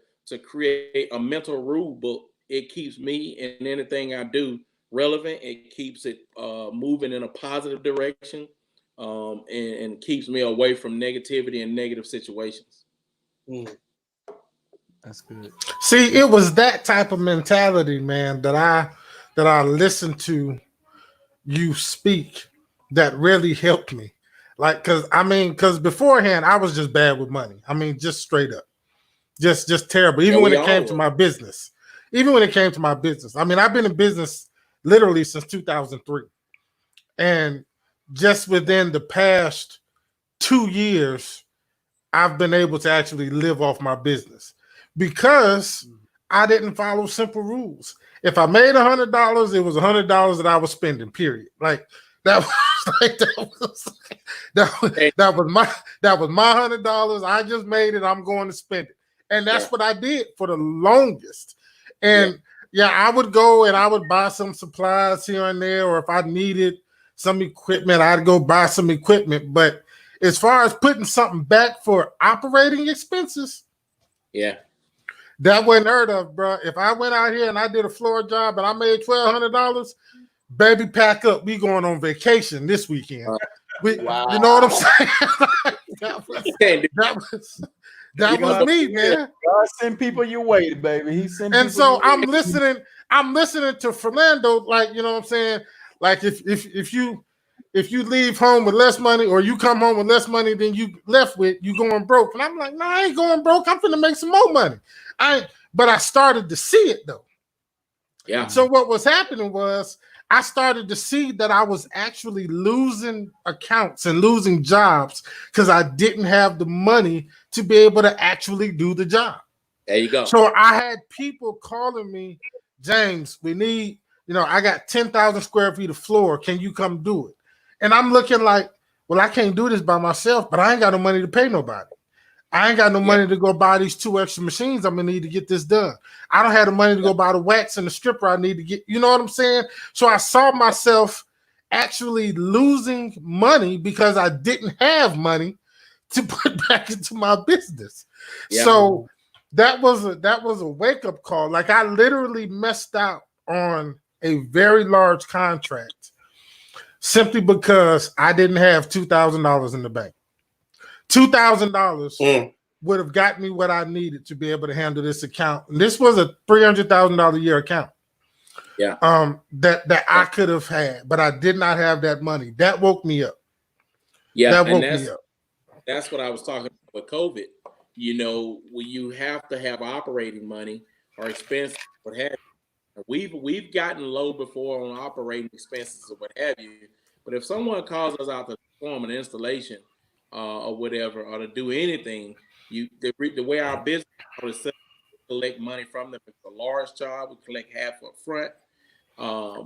create a mental rule book, it keeps me and anything I do relevant. It keeps it moving in a positive direction, and keeps me away from negativity and negative situations. That's good. See, it was that type of mentality, man, that I listened to you speak that really helped me. Like, because beforehand I was just bad with money. Just straight up, just terrible. Even when it came to my business. I've been in business literally since 2003, and just within the past 2 years, I've been able to actually live off my business because I didn't follow simple rules. If I made $100, it was $100 that I was spending. Period. Like that was that was my $100. I just made it. I'm going to spend it, and that's what I did for the longest. And I would go and I would buy some supplies here and there, or if I needed some equipment, I'd go buy some equipment. But as far as putting something back for operating expenses, that wasn't heard of, bro. If I went out here and I did a floor job and I made $1,200, baby, pack up. We going on vacation this weekend. You know what I'm saying? that was me, man. God send people your way, baby. He sent. And so I'm listening to Ferlando, like, you know what I'm saying? Like if you leave home with less money, or you come home with less money than you left with, you going broke. And I'm like, nah, I ain't going broke. I'm finna make some more money. But I started to see it though. Yeah. So what was happening was I started to see that I was actually losing accounts and losing jobs because I didn't have the money to be able to actually do the job. There you go. So I had people calling me, James, we need, I got 10,000 square feet of floor. Can you come do it? And I'm looking like, well, I can't do this by myself, but I ain't got no money to pay nobody. I ain't got no money to go buy these 2 extra machines I'm going to need to get this done. I don't have the money to go buy the wax and the stripper I need to get. You know what I'm saying? So I saw myself actually losing money because I didn't have money to put back into my business. Yeah. So that was a wake-up call. Like, I literally messed out on a very large contract simply because I didn't have $2,000 in the bank. $2,000 would have got me what I needed to be able to handle this account. And this was a $300,000 a year account. Yeah. That I could have had, but I did not have that money. That woke me up. Yeah, that woke me up. That's what I was talking about with COVID. When you have to have operating money or expenses, what have you. We've gotten low before on operating expenses or what have you. But if someone calls us out to perform an installation or whatever, or to do anything, the way our business is set up, we collect money from them. If it's a large job, we collect half up front.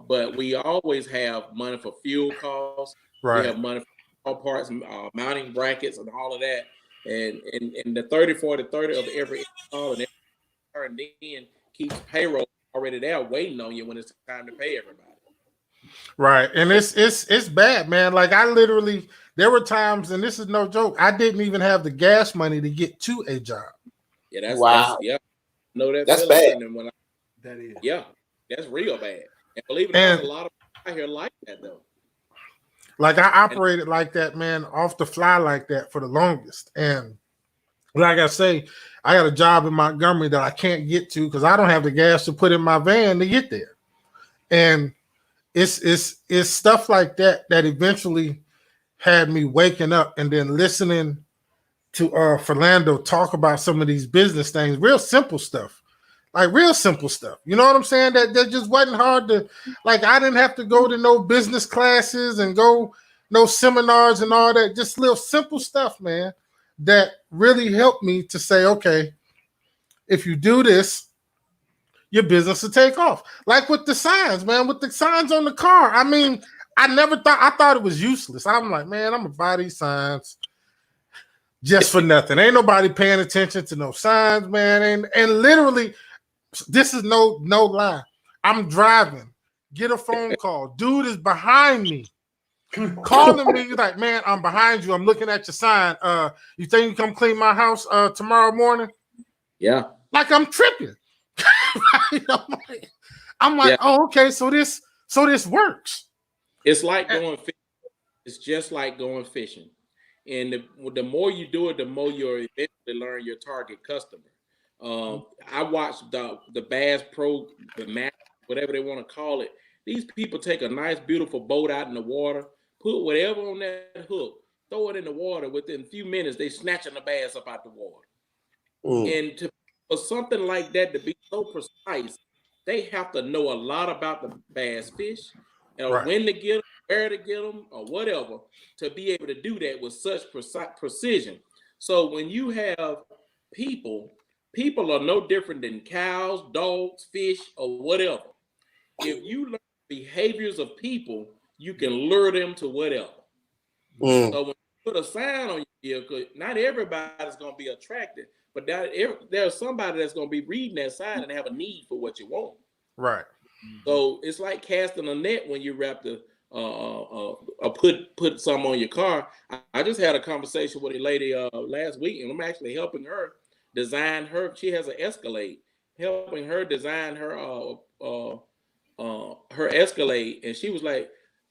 But we always have money for fuel costs. Right. We have money for all parts, mounting brackets and all of that. And the 30, 40, 30 of every install and every turned in keeps payroll already there waiting on you when it's time to pay everybody. Right. And it's bad, man. Like I literally, there were times, and this is no joke, I didn't even have the gas money to get to a job. Yeah, that's wow. yeah. No, That's bad. That is. Yeah, that's real bad. And believe it or not, a lot of people out here like that though. Like I operated like that, man, off the fly like that for the longest. And like I say, I got a job in Montgomery that I can't get to because I don't have the gas to put in my van to get there. And it's stuff like that that eventually had me waking up and then listening to Ferlando talk about some of these business things, real simple stuff. Like real simple stuff. You know what I'm saying? That just wasn't hard to, like, I didn't have to go to no business classes and go no seminars and all that. Just little simple stuff, man, that really helped me to say, okay, if you do this, your business will take off. Like with the signs, man, with the signs on the car. I mean, I thought it was useless. I'm like, man, I'm gonna buy these signs just for nothing. Ain't nobody paying attention to no signs, man. And literally, this is no lie. I'm driving, get a phone call. Dude is behind me, calling me. He's like, man, I'm behind you. I'm looking at your sign. You think you come clean my house tomorrow morning? Yeah. Like I'm tripping. I'm like, oh, okay. So this works. It's like going fishing. It's just like going fishing. And the more you do it, the more you'll eventually learn your target customer. I watched the Bass Pro, the Max, whatever they want to call it. These people take a nice, beautiful boat out in the water, put whatever on that hook, throw it in the water. Within a few minutes, they snatching the bass up out the water. And for something like that to be so precise, they have to know a lot about the bass fish, and when to get them, where to get them, or whatever, to be able to do that with such precision. So when you have people are no different than cows, dogs, fish, or whatever. If you learn behaviors of people, you can lure them to whatever. So when you put a sign on your vehicle, not everybody's going to be attracted, but there's somebody that's going to be reading that sign and have a need for what you want. Right. So it's like casting a net when you wrap the put some on your car. I just had a conversation with a lady last week, and I'm actually helping her design her. She has an Escalade, helping her design her Escalade, and she was like,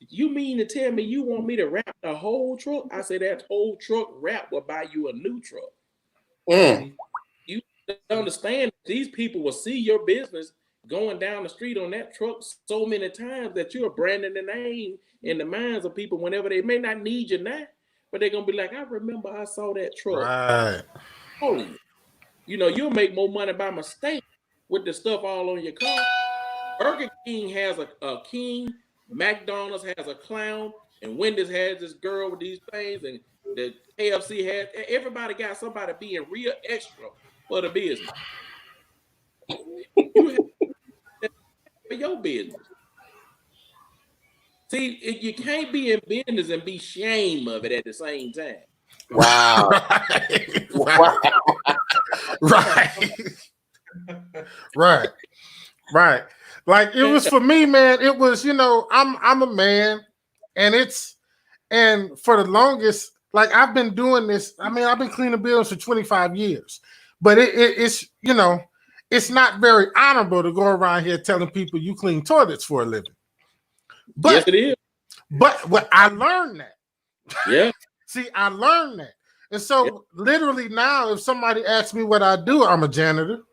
"You mean to tell me you want me to wrap the whole truck?" I said, "That whole truck wrap will buy you a new truck." You understand? These people will see your business going down the street on that truck so many times that you're branding the name in the minds of people whenever they may not need you now, but they're gonna be like, "I remember I saw that truck." Right. Holy. You know, you'll make more money by mistake with the stuff all on your car. Burger King has a king, McDonald's has a clown, and Wendy's has this girl with these things, and the KFC has, everybody got somebody being real extra for the business. You have for your business. See, you can't be in business and be ashamed of it at the same time. Wow. Right. Like it was for me, man. It was, you know, I'm a man, and for the longest, like I've been doing this. I mean, I've been cleaning buildings for 25 years, but it's, you know, it's not very honorable to go around here telling people you clean toilets for a living. But yes, it is. But what I learned that. Yeah. See, I learned that. And so literally now, if somebody asks me what I do, I'm a janitor.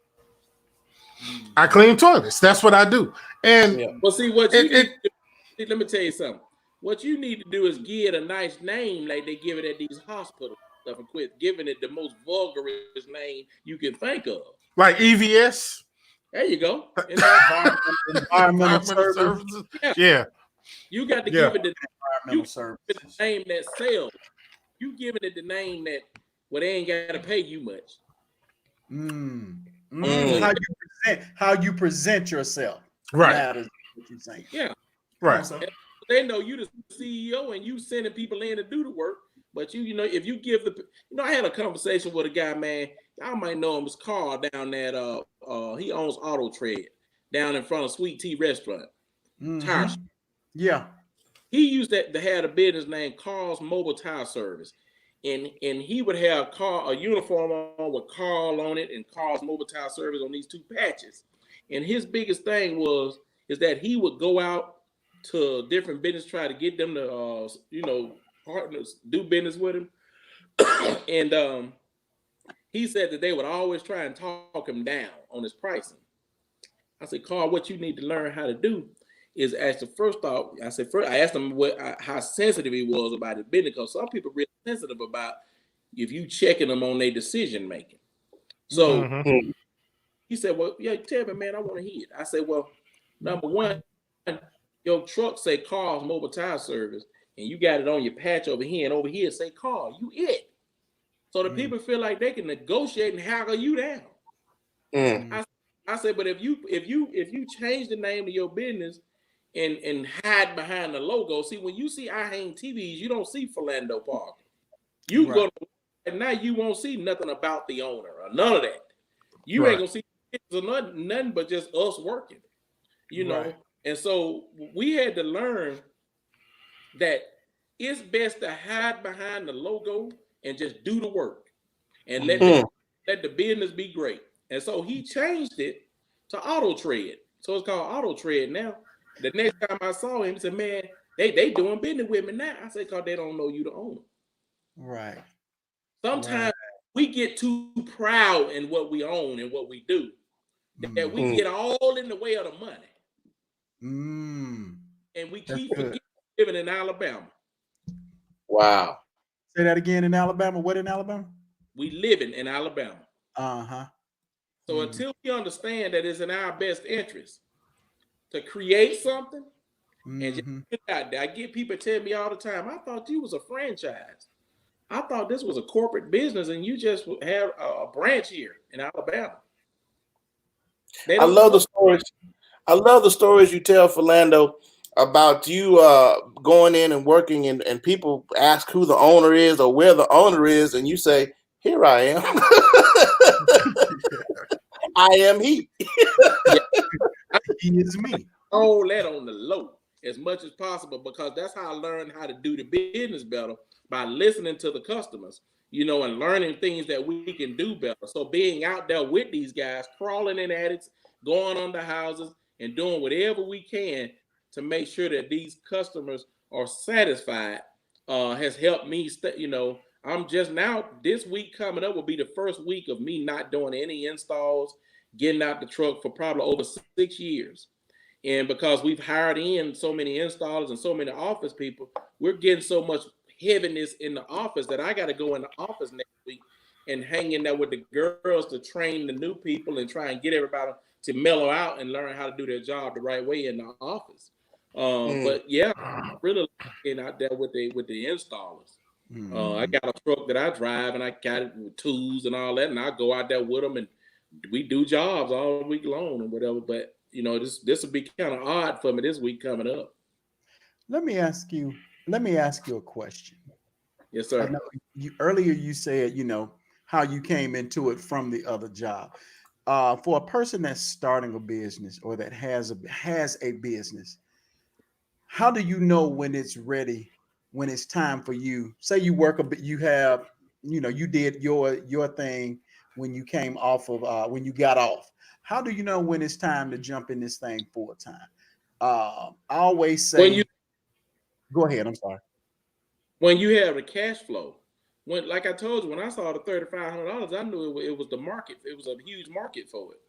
I clean toilets. That's what I do. And well, see, what you need to do, let me tell you something. What you need to do is give it a nice name like they give it at these hospitals stuff, and quit giving it the most vulgarest name you can think of. Like EVS. There you go. Environmental services. Yeah. You got to give it the name that sells. You giving it the name that they ain't got to pay you much. How you present yourself. Right. That is what you're saying. Yeah. Right. They know you the CEO and you sending people in to do the work. But you know, if you give I had a conversation with a guy, man. Y'all might know him. It's Carl down there. He owns Auto Trade. down in front of Sweet Tea Restaurant. Tire. Yeah. He used to have a business named Carl's Mobile Tire Service. And he would have a uniform on with Carl on it and Carl's Mobile Tire Service on these 2 patches. And his biggest thing is that he would go out to different business, try to get them to, partners, do business with him. And he said that they would always try and talk him down on his pricing. I said, Carl, what you need to learn how to do is actually I asked him how sensitive he was about his business, because some people are really sensitive about if you checking them on their decision making. So he said, well, yeah, tell me, man, I want to hear it. I said, well, number one, your truck say Carl's Mobile Tire Service, and you got it on your patch over here, and over here say Carl, you it. So the people feel like they can negotiate and haggle you down. I said, but if you change the name of your business and hide behind the logo, see, when you see I Hang TVs, you don't see Ferlando Parker. You go to, and now you won't see nothing about the owner or none of that. You ain't gonna see nothing but just us working, you know. And so we had to learn that it's best to hide behind the logo and just do the work and let the business be great. And so he changed it to Auto Trade. So it's called Auto Trade now. The next time I saw him, he said, man, they doing business with me now. I said, because they don't know you the owner. Right. Sometimes we get too proud in what we own and what we do, that we get all in the way of the money. And we keep living in Alabama. Wow. Say that again, in Alabama. What in Alabama? We living in Alabama. So Mm. until we understand that it's in our best interest to create something and just put it out there. I get people tell me all the time, I thought you was a franchise. I thought this was a corporate business and you just have a branch here in Alabama. I love the stories. I love the stories you tell, Ferlando, about you going in and working, and people ask who the owner is or where the owner is, and you say, here I am. I am he. He is me. All that on the low as much as possible, because that's how I learned how to do the business better, by listening to the customers, you know, and learning things that we can do better. So being out there with these guys, crawling in attics, going under houses, and doing whatever we can to make sure that these customers are satisfied has helped me you know, I'm just now, this week coming up will be the first week of me not doing any installs, getting out the truck for probably over 6 years. And because we've hired in so many installers and so many office people, we're getting so much heaviness in the office that I got to go in the office next week and hang in there with the girls to train the new people and try and get everybody to mellow out and learn how to do their job the right way in the office. But yeah, really getting out there with the installers. I got a truck that I drive and I got it with tools and all that, and I go out there with them and we do jobs all week long and whatever. But you know, this will be kind of odd for me this week coming up. Let me ask you a question. Yes, sir. I know earlier you said, you know, how you came into it from the other job. For a person that's starting a business or that has a business, how do you know when it's ready, when it's time for you? Say you work a bit, you have, you know, you did your thing when you came off of when you got off. How do you know when it's time to jump in this thing full time? I always say, go ahead. I'm sorry. When you have the cash flow, when, like I told you, when I saw the $3,500, I knew it was the market. It was a huge market for it.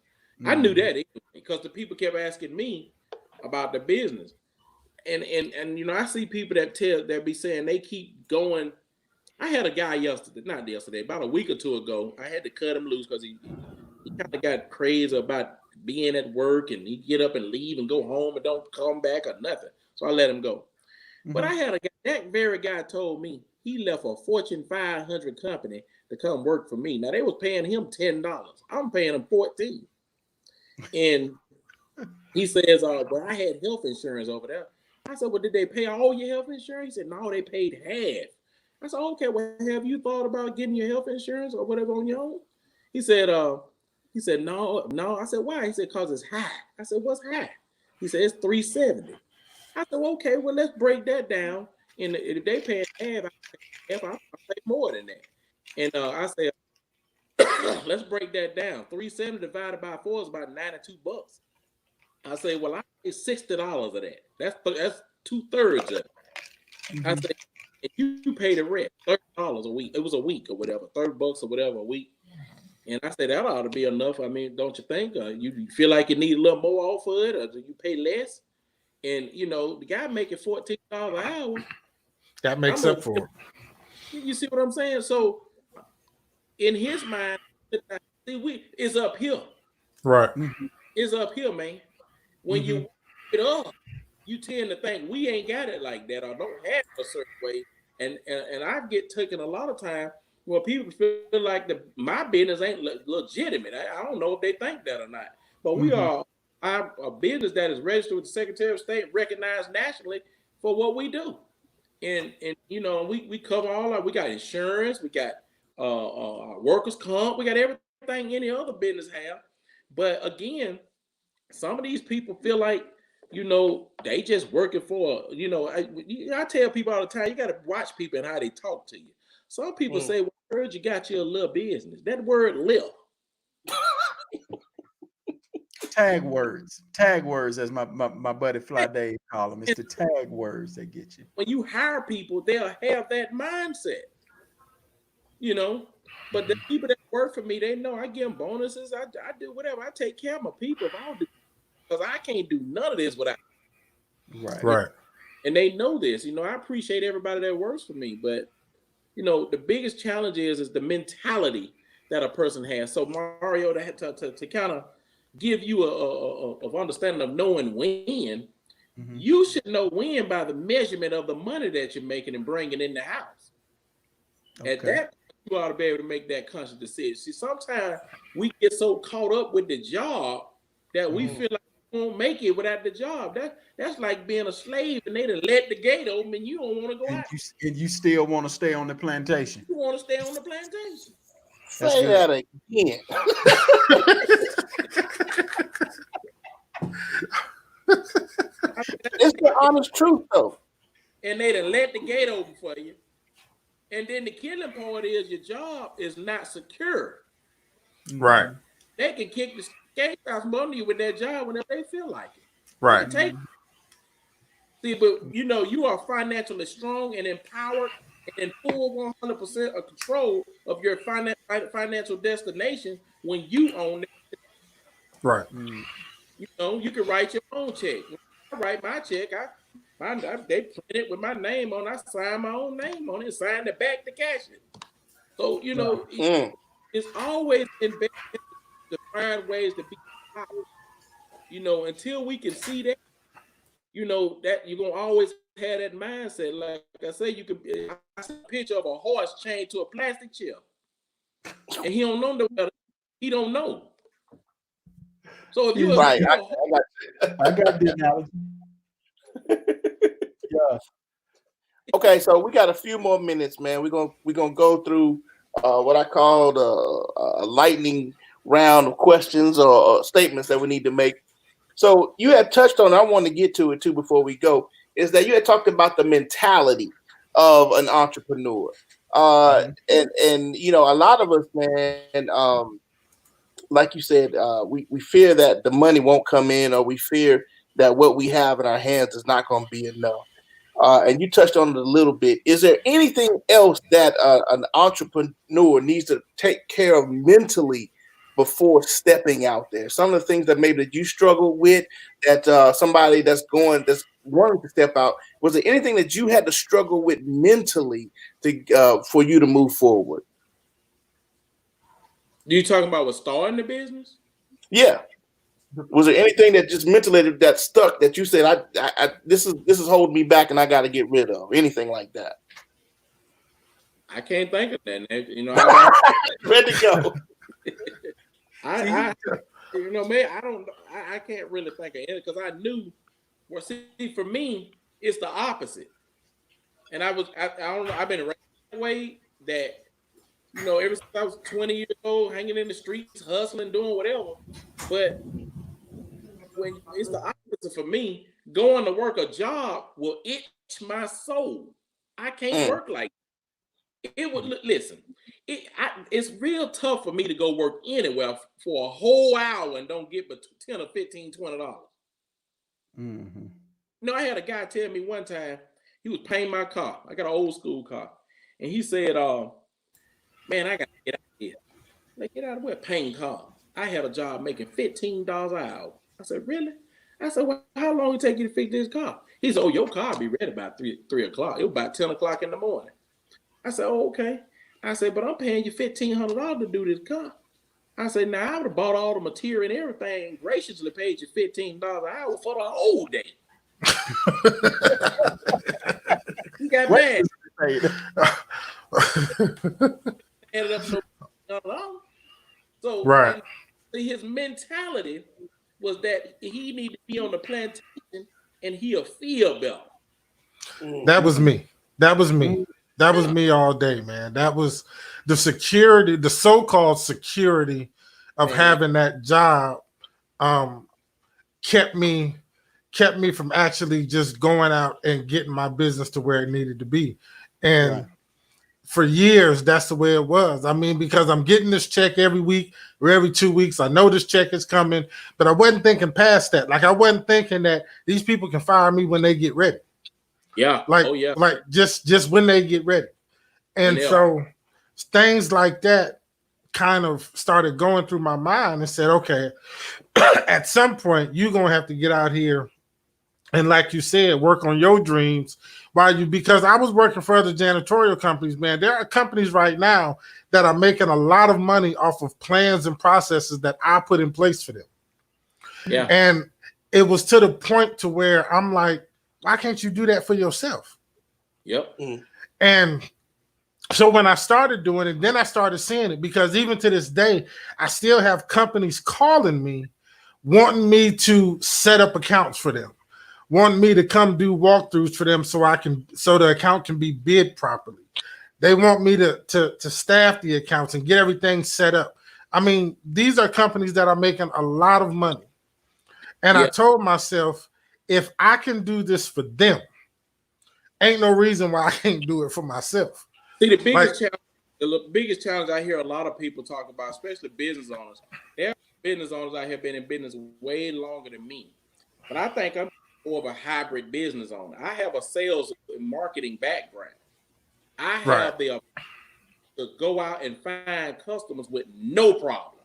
I knew that anyway, because the people kept asking me about the business, and you know, I see people that be saying they keep going. I had a guy about a week or two ago. I had to cut him loose because he kind of got crazy about being at work, and he get up and leave and go home and don't come back or nothing. So I let him go. But I had a guy, that very guy told me he left a Fortune 500 company to come work for me. Now they was paying him $10. I'm paying him $14. And he says, but I had health insurance over there. I said, well, did they pay all your health insurance? He said, no, they paid half. I said, okay, well, have you thought about getting your health insurance or whatever on your own? He said, He said, no. I said, why? He said, because it's high. I said, what's high? He said, it's $370. I said, well, okay, well, let's break that down. And if they pay half, I'll pay more than that. And I said, let's break that down. $370 divided by 4 is about $92. I say, well, I pay $60 of that. That's 2/3 of it. I say, and you pay the rent, $30 a week. It was a week or whatever, $30 or whatever a week. And I said, that ought to be enough. I mean, don't you think? You feel like you need a little more off of it, or do you pay less? And the guy making $14 an hour. That makes up for it. You see what I'm saying? So in his mind, it's up here. Right. It's up here, man. When you it up, you tend to think we ain't got it like that or don't have it a certain way. And I get taken a lot of time where people feel like my business ain't legitimate. I don't know if they think that or not. But we are a business that is registered with the Secretary of State, recognized nationally for what we do. And we cover all we got insurance, we got workers' comp, we got everything any other business have. But again, some of these people feel like, they just working for, I tell people all the time, you got to watch people and how they talk to you. Some people say, well, I heard you got your little business. That word "little." Tag words, as my buddy Fly Dave call them. It's the tag words that get you. When you hire people, they'll have that mindset, But the people that work for me, they know I give them bonuses. I do whatever. I take care of my people. If I don't do, because I can't do none of this without. Right. And they know this. I appreciate everybody that works for me, but the biggest challenge is the mentality that a person has. So Mario, to kind of give you a understanding of knowing when, you should know when by the measurement of the money that you're making and bringing in the house. Okay. At that point, you ought to be able to make that conscious decision. See, sometimes we get so caught up with the job that we feel like we won't make it without the job. That's like being a slave and they done let the gate open and you don't want to go out. And you still want to stay on the plantation. You want to stay on the plantation. Say that again. It's the honest truth, though. And they done let the gate open for you. And then the killing part is your job is not secure. Right. They can kick the skate out from under you with that job whenever they feel like it. Right. See, but you are financially strong and empowered and in full 100% of control of your financial destination when you own it. Right. You can write your own check. When I write my check, they print it with my name on. I sign my own name on it, sign the back to cash it. So it's always invested to find ways to be powerful. Until we can see that, that you're gonna always have that mindset. Like I say, I see a picture of a horse chained to a plastic chair, and he don't know better. He don't know. So if you right, I got the analogy. Yeah. Okay, so we got a few more minutes, man. We're gonna go through what I called a lightning round of questions or statements that we need to make. So you had touched on, I want to get to it too before we go, is that you had talked about the mentality of an entrepreneur. And a lot of us, man, like you said, we fear that the money won't come in, or we fear that what we have in our hands is not going to be enough. And you touched on it a little bit. Is there anything else that an entrepreneur needs to take care of mentally before stepping out there? Some of the things that maybe that you struggle with, that somebody that's wanting to step out, was there anything that you had to struggle with mentally for you to move forward? You talking about with starting the business? Yeah. Was there anything that just mentally that stuck that you said, I this is holding me back and I got to get rid of? Anything like that? I can't think of that. Ready to go. I can't really think of it because I knew. Well, see, for me, it's the opposite. And I don't know. I've been raised that way that you know, ever since I was 20 years old, hanging in the streets, hustling, doing whatever. But when it's the opposite for me, going to work a job will itch my soul. I can't work like it would. Listen, it's real tough for me to go work anywhere for a whole hour and don't get but $10 or $15, $20. Mm-hmm. No, I had a guy tell me one time, he was painting my car. I got an old school car. And he said, man, I got to get out of here. Like, get out of where? Painting cars. I had a job making $15 an hour. I said, really? I said, well, how long it take you to fix this car? He said, oh, your car will be ready about 3 o'clock. It was about 10 o'clock in the morning. I said, oh, okay. I said, but I'm paying you $1,500 to do this car. I said, now I would have bought all the material and everything and graciously paid you $15 an hour for the whole day. You got mad. Ended up no. So right. His mentality was that he needed to be on the plantation and he'll feel better. That was me. That was me. That was me all day, man. That was the security, the so-called security of having that job kept me from actually just going out and getting my business to where it needed to be. And for years, that's the way it was. I mean, because I'm getting this check every week or every 2 weeks. I know this check is coming, but I wasn't thinking past that. Like, I wasn't thinking that these people can fire me when they get ready. Yeah. Like, like just when they get ready. And so things like that kind of started going through my mind and said, okay, at some point you're going to have to get out here and, like you said, work on your dreams because I was working for other janitorial companies, man. There are companies right now that are making a lot of money off of plans and processes that I put in place for them. Yeah. And it was to the point to where I'm like, why can't you do that for yourself? Yep. And so when I started doing it, then I started seeing it, because even to this day, I still have companies calling me, wanting me to set up accounts for them, wanting me to come do walkthroughs for them so the account can be bid properly. They want me to staff the accounts and get everything set up. I mean, these are companies that are making a lot of money. And I told myself, if I can do this for them, ain't no reason why I can't do it for myself. See, the biggest challenge I hear a lot of people talk about, especially business owners, there are business owners out here been in business way longer than me. But I think I'm more of a hybrid business owner. I have a sales and marketing background. I have the ability to go out and find customers with no problem.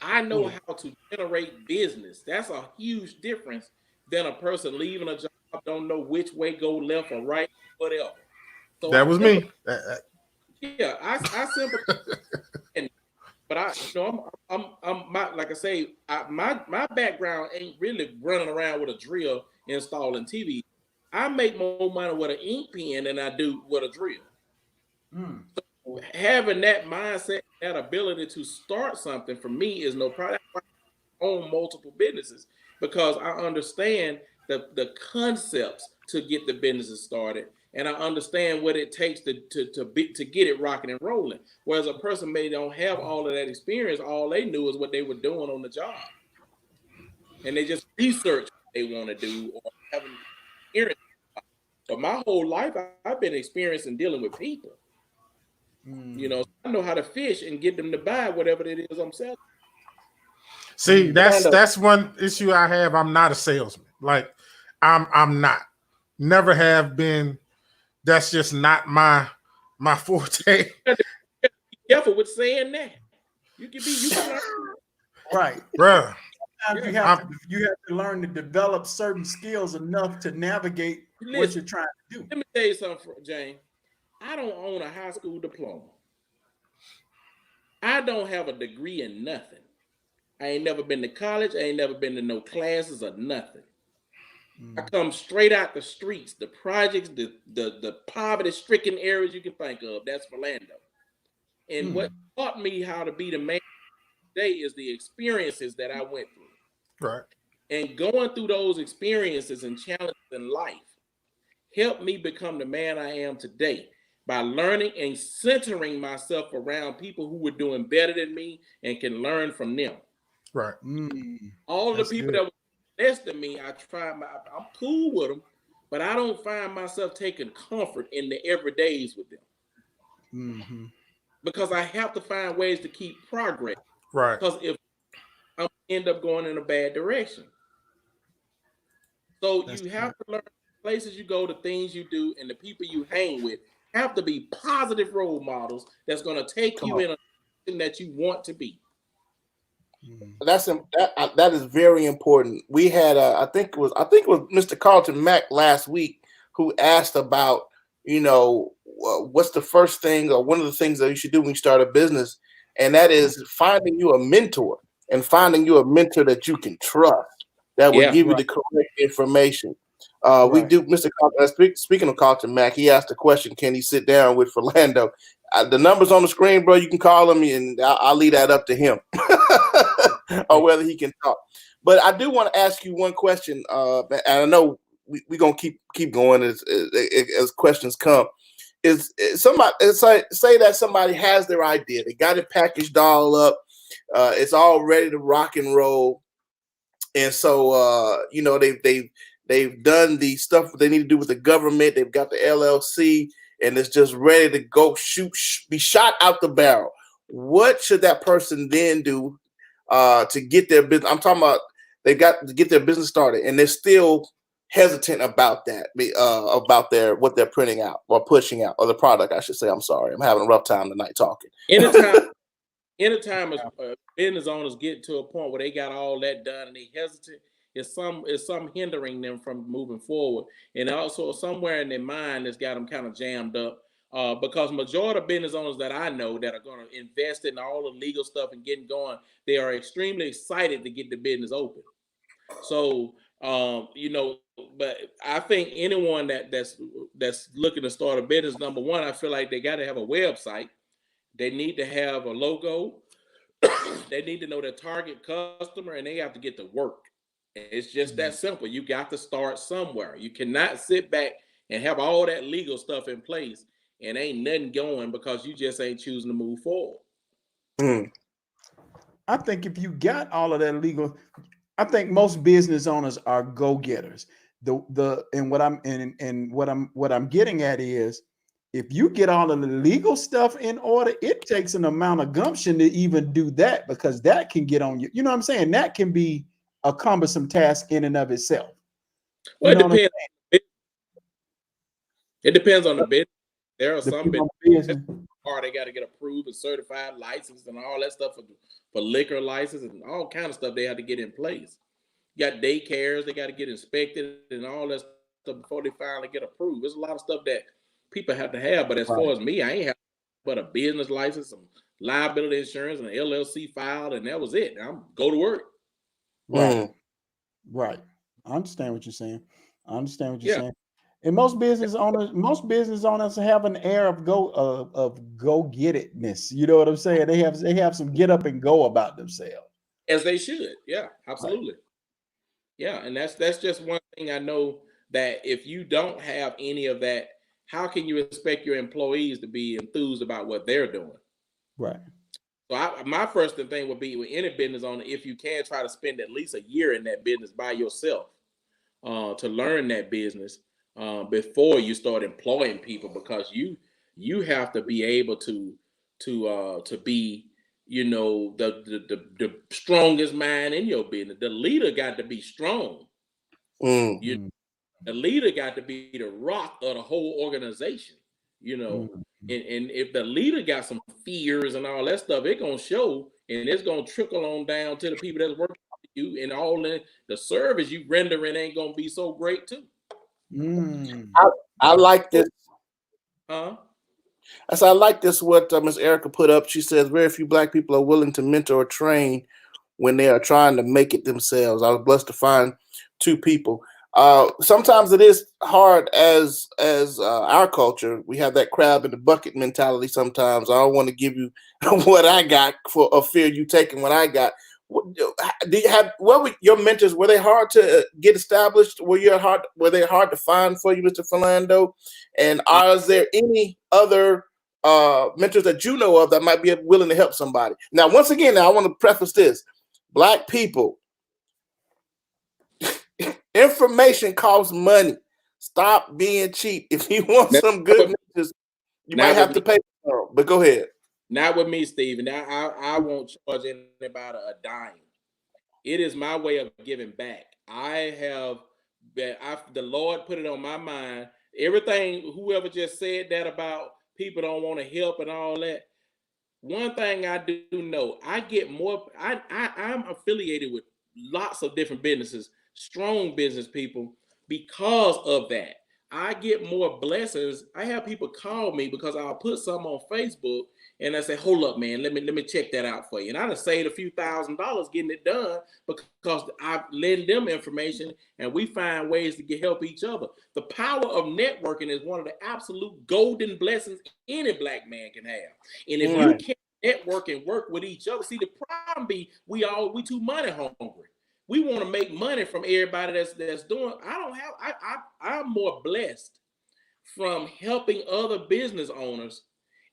I know how to generate business. That's a huge difference than a person leaving a job, don't know which way go, left or right, whatever. So that was me. Yeah, I sympathize. But I'm like I say, my background ain't really running around with a drill installing TV. I make more money with an ink pen than I do with a drill. So having that mindset, that ability to start something for me is no problem. That's why I own multiple businesses, because I understand the concepts to get the businesses started, and I understand what it takes to get it rocking and rolling. Whereas a person may don't have all of that experience, all they knew is what they were doing on the job, and they just research what they want to do or haven't experienced. But my whole life, I've been experiencing dealing with people. You know, I know how to fish and get them to buy whatever it is I'm selling. See, that's one issue I have. I'm not a salesman. Like, I'm not. Never have been. That's just not my forte. Be careful with saying that. You can right, bro. You have to learn to develop certain skills enough to navigate what you're trying to do. Let me tell you something, Jane. I don't own a high school diploma. I don't have a degree in nothing. I ain't never been to college. I ain't never been to no classes or nothing. I come straight out the streets, the projects, the poverty-stricken areas you can think of. That's Ferlando. And what taught me how to be the man today is the experiences that I went through. Right. And going through those experiences and challenges in life helped me become the man I am today. by learning and centering myself around people who were doing better than me and can learn from them. Right. All the people that were less than me, I'm cool with them, but I don't find myself taking comfort in the everydays with them. Because I have to find ways to keep progress. Right. Because if I end up going in a bad direction. So you have to learn the places you go, the things you do, and the people you hang with have to be positive role models that's going to take you in a direction that you want to be. That is very important. We had I think it was Mr. Carlton Mack last week who asked about, what's the first thing or one of the things that you should do when you start a business, and that is finding you a mentor and finding you a mentor that you can trust that will give you the correct information. We do, Mr. Carlton. Speaking of Carlton Mack, he asked a question: can he sit down with Ferlando? The number's on the screen, bro. You can call him, and I'll leave that up to him, or whether he can talk. But I do want to ask you one question, and I know we're gonna keep going as questions come. Is somebody say that somebody has their idea, they got it packaged all up, it's all ready to rock and roll, and so they've done the stuff they need to do with the government. They've got the LLC, and it's just ready to go be shot out the barrel. What should that person then do to get their business? I'm talking about they've got to get their business started, and they're still hesitant about that, about what they're printing out or pushing out, or the product, I should say. I'm sorry, I'm having a rough time tonight talking. Anytime business owners get to a point where they got all that done and they hesitant, it's some hindering them from moving forward, and also somewhere in their mind that's got them kind of jammed up. Because majority of business owners that I know that are going to invest in all the legal stuff and getting going, they are extremely excited to get the business open. So, but I think anyone that's looking to start a business, number one, I feel like they got to have a website. They need to have a logo. They need to know their target customer, and they have to get to work. It's just that simple. You got to start somewhere. You cannot sit back and have all that legal stuff in place and ain't nothing going because you just ain't choosing to move forward. I think if you got all of that legal, I think most business owners are go-getters. What I'm getting at is, if you get all of the legal stuff in order, it takes an amount of gumption to even do that, because that can get on you. You know what I'm saying? That can be a cumbersome task in and of itself. Well, it depends on the business. There are some businesses they got to get approved and certified, licensed, and all that stuff for liquor license and all kind of stuff they have to get in place. You got daycares, they got to get inspected and all that stuff before they finally get approved. There's a lot of stuff that people have to have, but as far as me, I ain't have but a business license, some liability insurance, and an LLC filed, and that was it. I'm go to work. Right. I understand what you're saying. Saying. And most business owners have an air of go get itness. You know what I'm saying? They have some get up and go about themselves. As they should. Yeah, absolutely. Right. Yeah, and that's just one thing I know, that if you don't have any of that, how can you expect your employees to be enthused about what they're doing? Right. So my first thing would be with any business owner, if you can, try to spend at least a year in that business by yourself to learn that business before you start employing people, because you have to be able to be, the strongest mind in your business. The leader got to be strong. The leader got to be the rock of the whole organization, and if the leader got some fears and all that stuff, it's going to show, and it's going to trickle on down to the people that's working for you, and all the service you rendering ain't going to be so great too. I like this. Huh? I like this, what Miss Erica put up. She says very few Black people are willing to mentor or train when they are trying to make it themselves. I was blessed to find two people. Sometimes it is hard as our culture. We have that crab in the bucket mentality sometimes. I don't want to give you what I got for fear you taking what I got. Do you have what were your mentors? Were they hard to get established? Were they hard to find for you, Mr. Ferlando? And is there any other mentors that you know of that might be willing to help somebody? Now, once again, I want to preface this: Black people, information costs money. Stop being cheap. If you want some good mentors, you might have to pay for them. But go ahead. Not with me, Stephen. I won't charge anybody a dime. It is my way of giving back. The Lord put it on my mind. Everything, whoever just said that about people don't want to help and all that. One thing I do know, I get more. I'm affiliated with lots of different businesses, strong business people, because of that. I get more blessings. I have people call me because I'll put something on Facebook and I say, "Hold up, man, let me check that out for you." And I done saved a few $1,000s getting it done because I lend them information and we find ways to help each other. The power of networking is one of the absolute golden blessings any Black man can have. And if you can't network and work with each other, see, the problem be we too money hungry. We want to make money from everybody that's doing. I'm more blessed from helping other business owners,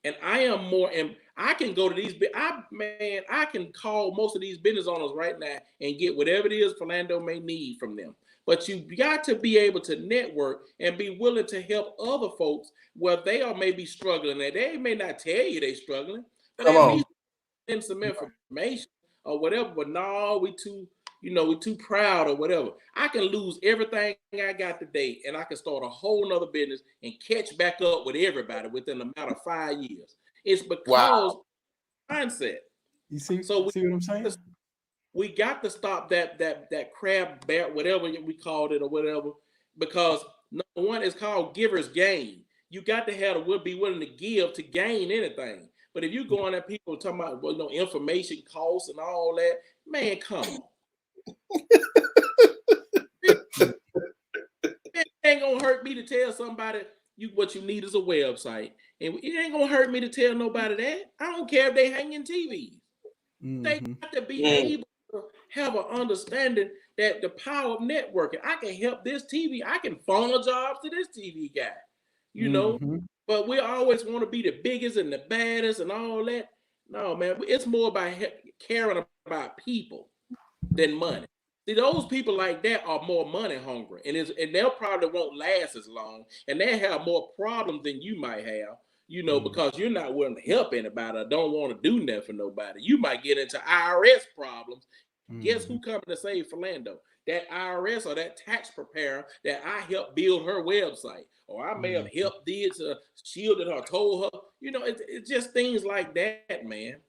and I am more. And I can go to these. I can call most of these business owners right now and get whatever it is Ferlando may need from them. But you got to be able to network and be willing to help other folks where they are maybe struggling. And they may not tell you they're struggling, but at least send some information or whatever. But no, we too proud or whatever. I can lose everything I got today and I can start a whole nother business and catch back up with everybody within a matter of 5 years. It's because mindset. You see, so see what I'm saying? We got to stop that crab bear, whatever we called it or whatever, because number one, it's called giver's gain. You got to be willing to give to gain anything. But if you go on at people talking about information costs and all that, man, come on. It ain't gonna hurt me to tell somebody what you need is a website, and it ain't gonna hurt me to tell nobody that. I don't care if they hanging TVs. They got to be able to have an understanding that the power of networking. I can help this TV. I can funnel jobs to this TV guy, But we always want to be the biggest and the baddest and all that. No, man, it's more about caring about people than money. See, those people like that are more money hungry, and they'll probably won't last as long, and they have more problems than you might have, because you're not willing to help anybody or don't want to do nothing for nobody. You might get into IRS problems. Guess who coming to save Ferlando? That IRS or that tax preparer that I helped build her website, or I may have helped shielded her, told her, it's just things like that, man.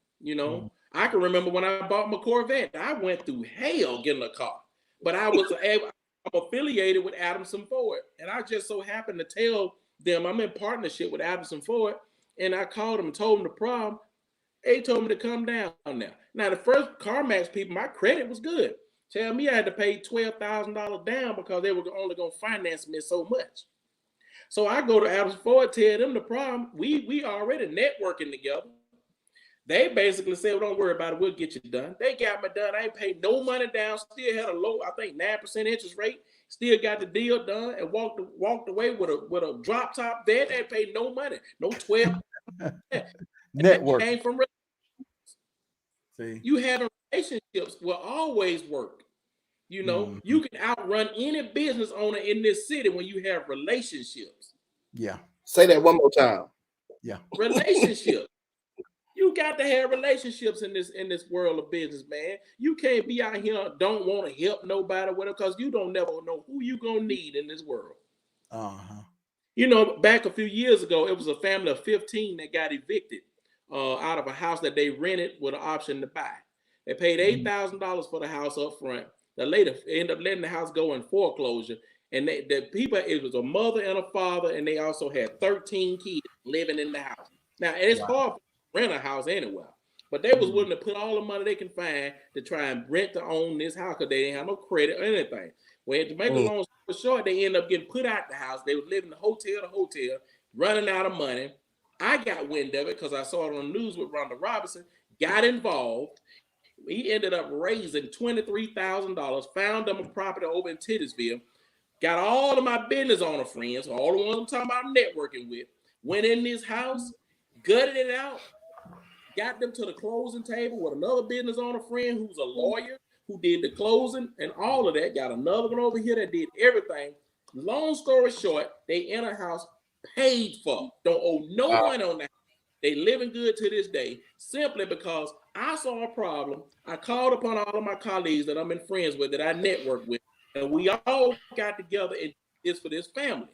I can remember when I bought my Corvette, I went through hell getting a car, but I'm affiliated with Adamson Ford, and I just so happened to tell them I'm in partnership with Adamson Ford, and I called them and told them the problem. They told me to come down now. Now, the first CarMax people, my credit was good. Tell me I had to pay $12,000 down because they were only going to finance me so much. So I go to Adamson Ford, tell them the problem. We already networking together. They basically said, well, don't worry about it. We'll get you done. They got me done. I ain't paid no money down. Still had a low, I think 9% interest rate. Still got the deal done and walked away with a drop top there. They paid no money, no 12. Network came from you having relationships will always work. You can outrun any business owner in this city when you have relationships. Yeah. Say that one more time. Yeah. Relationships. You got to have relationships in this world of business, man. You can't be out here don't want to help nobody, whatever, because you don't never know who you gonna need in this world. Back a few years ago, it was a family of 15 that got evicted out of a house that they rented with an option to buy. They paid $8,000 for the house up front. The lady ended up letting the house go in foreclosure. And the people, it was a mother and a father, and they also had 13 kids living in the house. Now, it's hard to rent a house anywhere, but they was willing to put all the money they can find to try and rent to own this house because they didn't have no credit or anything. Well, to make a long story short, they ended up getting put out the house. They was living hotel to hotel, running out of money. I got wind of it because I saw it on the news with Rhonda Robinson, got involved. He ended up raising $23,000, found them a property over in Titusville, got all of my business owner friends, all the ones I'm talking about networking with, went in this house, gutted it out, got them to the closing table with another business owner friend who's a lawyer who did the closing and all of that. Got another one over here that did everything. Long story short, they in a house paid for. Don't owe no money on that. They living good to this day simply because I saw a problem. I called upon all of my colleagues that I'm in friends with, that I network with, and we all got together and did this for this family.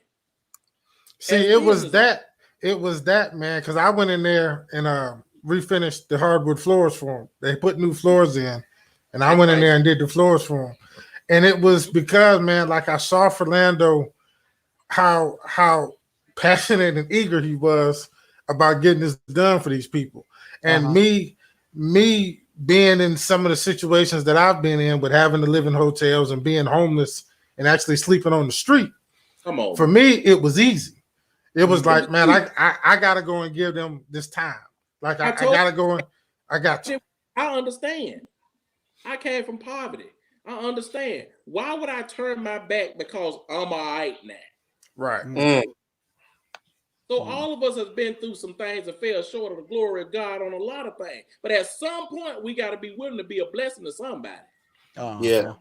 See, it was that, man, because I went in there and refinished the hardwood floors for them. They put new floors in, and I went in there and did the floors for them. And it was because, man, like I saw Ferlando, how passionate and eager he was about getting this done for these people. And me being in some of the situations that I've been in with having to live in hotels and being homeless and actually sleeping on the street. Come on. For me, it was easy. It was like, man, I gotta go and give them this time. Like I gotta go and I got you. I understand. I came from poverty. I understand. Why would I turn my back because I'm all right now? Right. So all of us has been through some things and fell short of the glory of God on a lot of things. But at some point, we got to be willing to be a blessing to somebody. Yeah.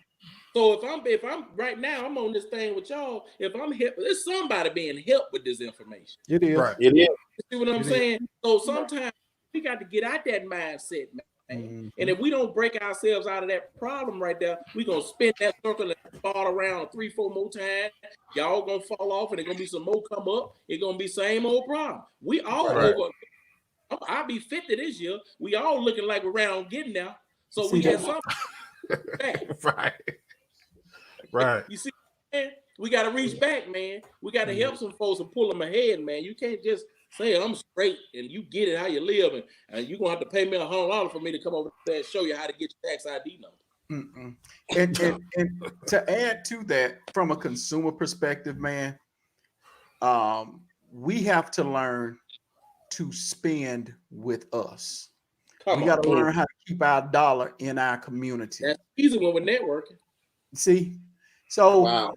So if I'm right now, I'm on this thing with y'all. If I'm helping, there's somebody being helped with this information. It is. Right. It is. You see what I'm saying? So sometimes we got to get out that mindset, man. And if we don't break ourselves out of that problem right there, we're going to spin that circle and fall around 3-4 more times. Y'all going to fall off and there's going to be some more come up. It's going to be same old problem. We all over. I'll be 50 this year. We all looking like we're around getting there. So we got something back. Right. You see, man? We got to reach back, man. We got to help some folks and pull them ahead, man. You can't just say I'm straight and you get it how you live, and you're going to have to pay me $100 for me to come over there and show you how to get your tax ID number. And to add to that, from a consumer perspective, man, we have to learn to spend with us. We got to learn how to keep our dollar in our community. That's easy when we're networking. See, so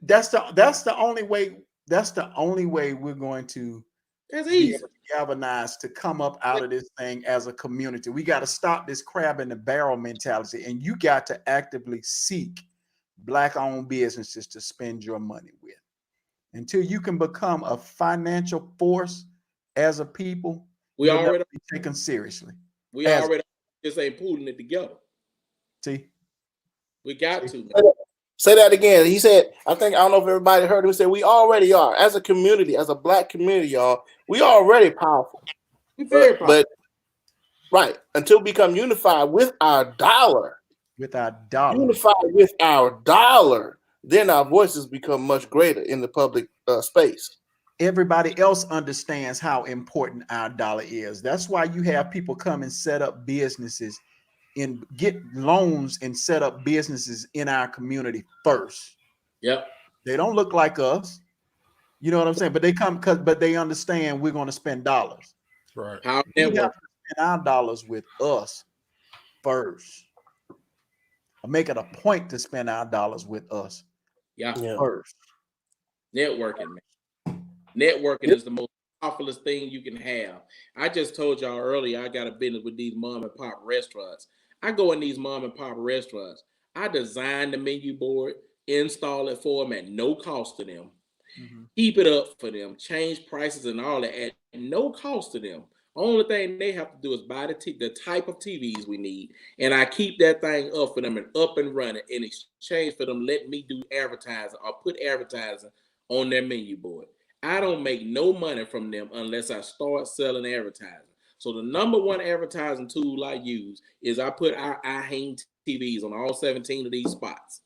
that's the only way. That's the only way we're going to be galvanized to come up out of this thing as a community. We got to stop this crab in the barrel mentality, and you got to actively seek Black-owned businesses to spend your money with. Until you can become a financial force as a people, we already be taken seriously. We already just ain't pulling it together. See, we got to. Say that again. He said, I don't know if everybody heard him say, we already are, as a community, as a Black community, y'all, we already powerful. Very powerful. But right, until we become unified with our dollar. Unified with our dollar, then our voices become much greater in the public space. Everybody else understands how important our dollar is. That's why you have people come and set up businesses and get loans and set up businesses in our community first. Yep. They don't look like us. You know what I'm saying? But they come but they understand we're going to spend dollars. Right. How we have to spend our dollars with us first. Make it a point to spend our dollars with us. First. Networking, man. Networking is the most powerful thing you can have. I just told y'all earlier, I got a business with these mom and pop restaurants. I go in these mom and pop restaurants. I design the menu board, install it for them at no cost to them, keep it up for them, change prices and all that at no cost to them. Only thing they have to do is buy the type of TVs we need, and I keep that thing up for them and up and running in exchange for them letting me do advertising or put advertising on their menu board. I don't make no money from them unless I start selling advertising. So the number one advertising tool I use is I put our Hang TVs on all 17 of these spots.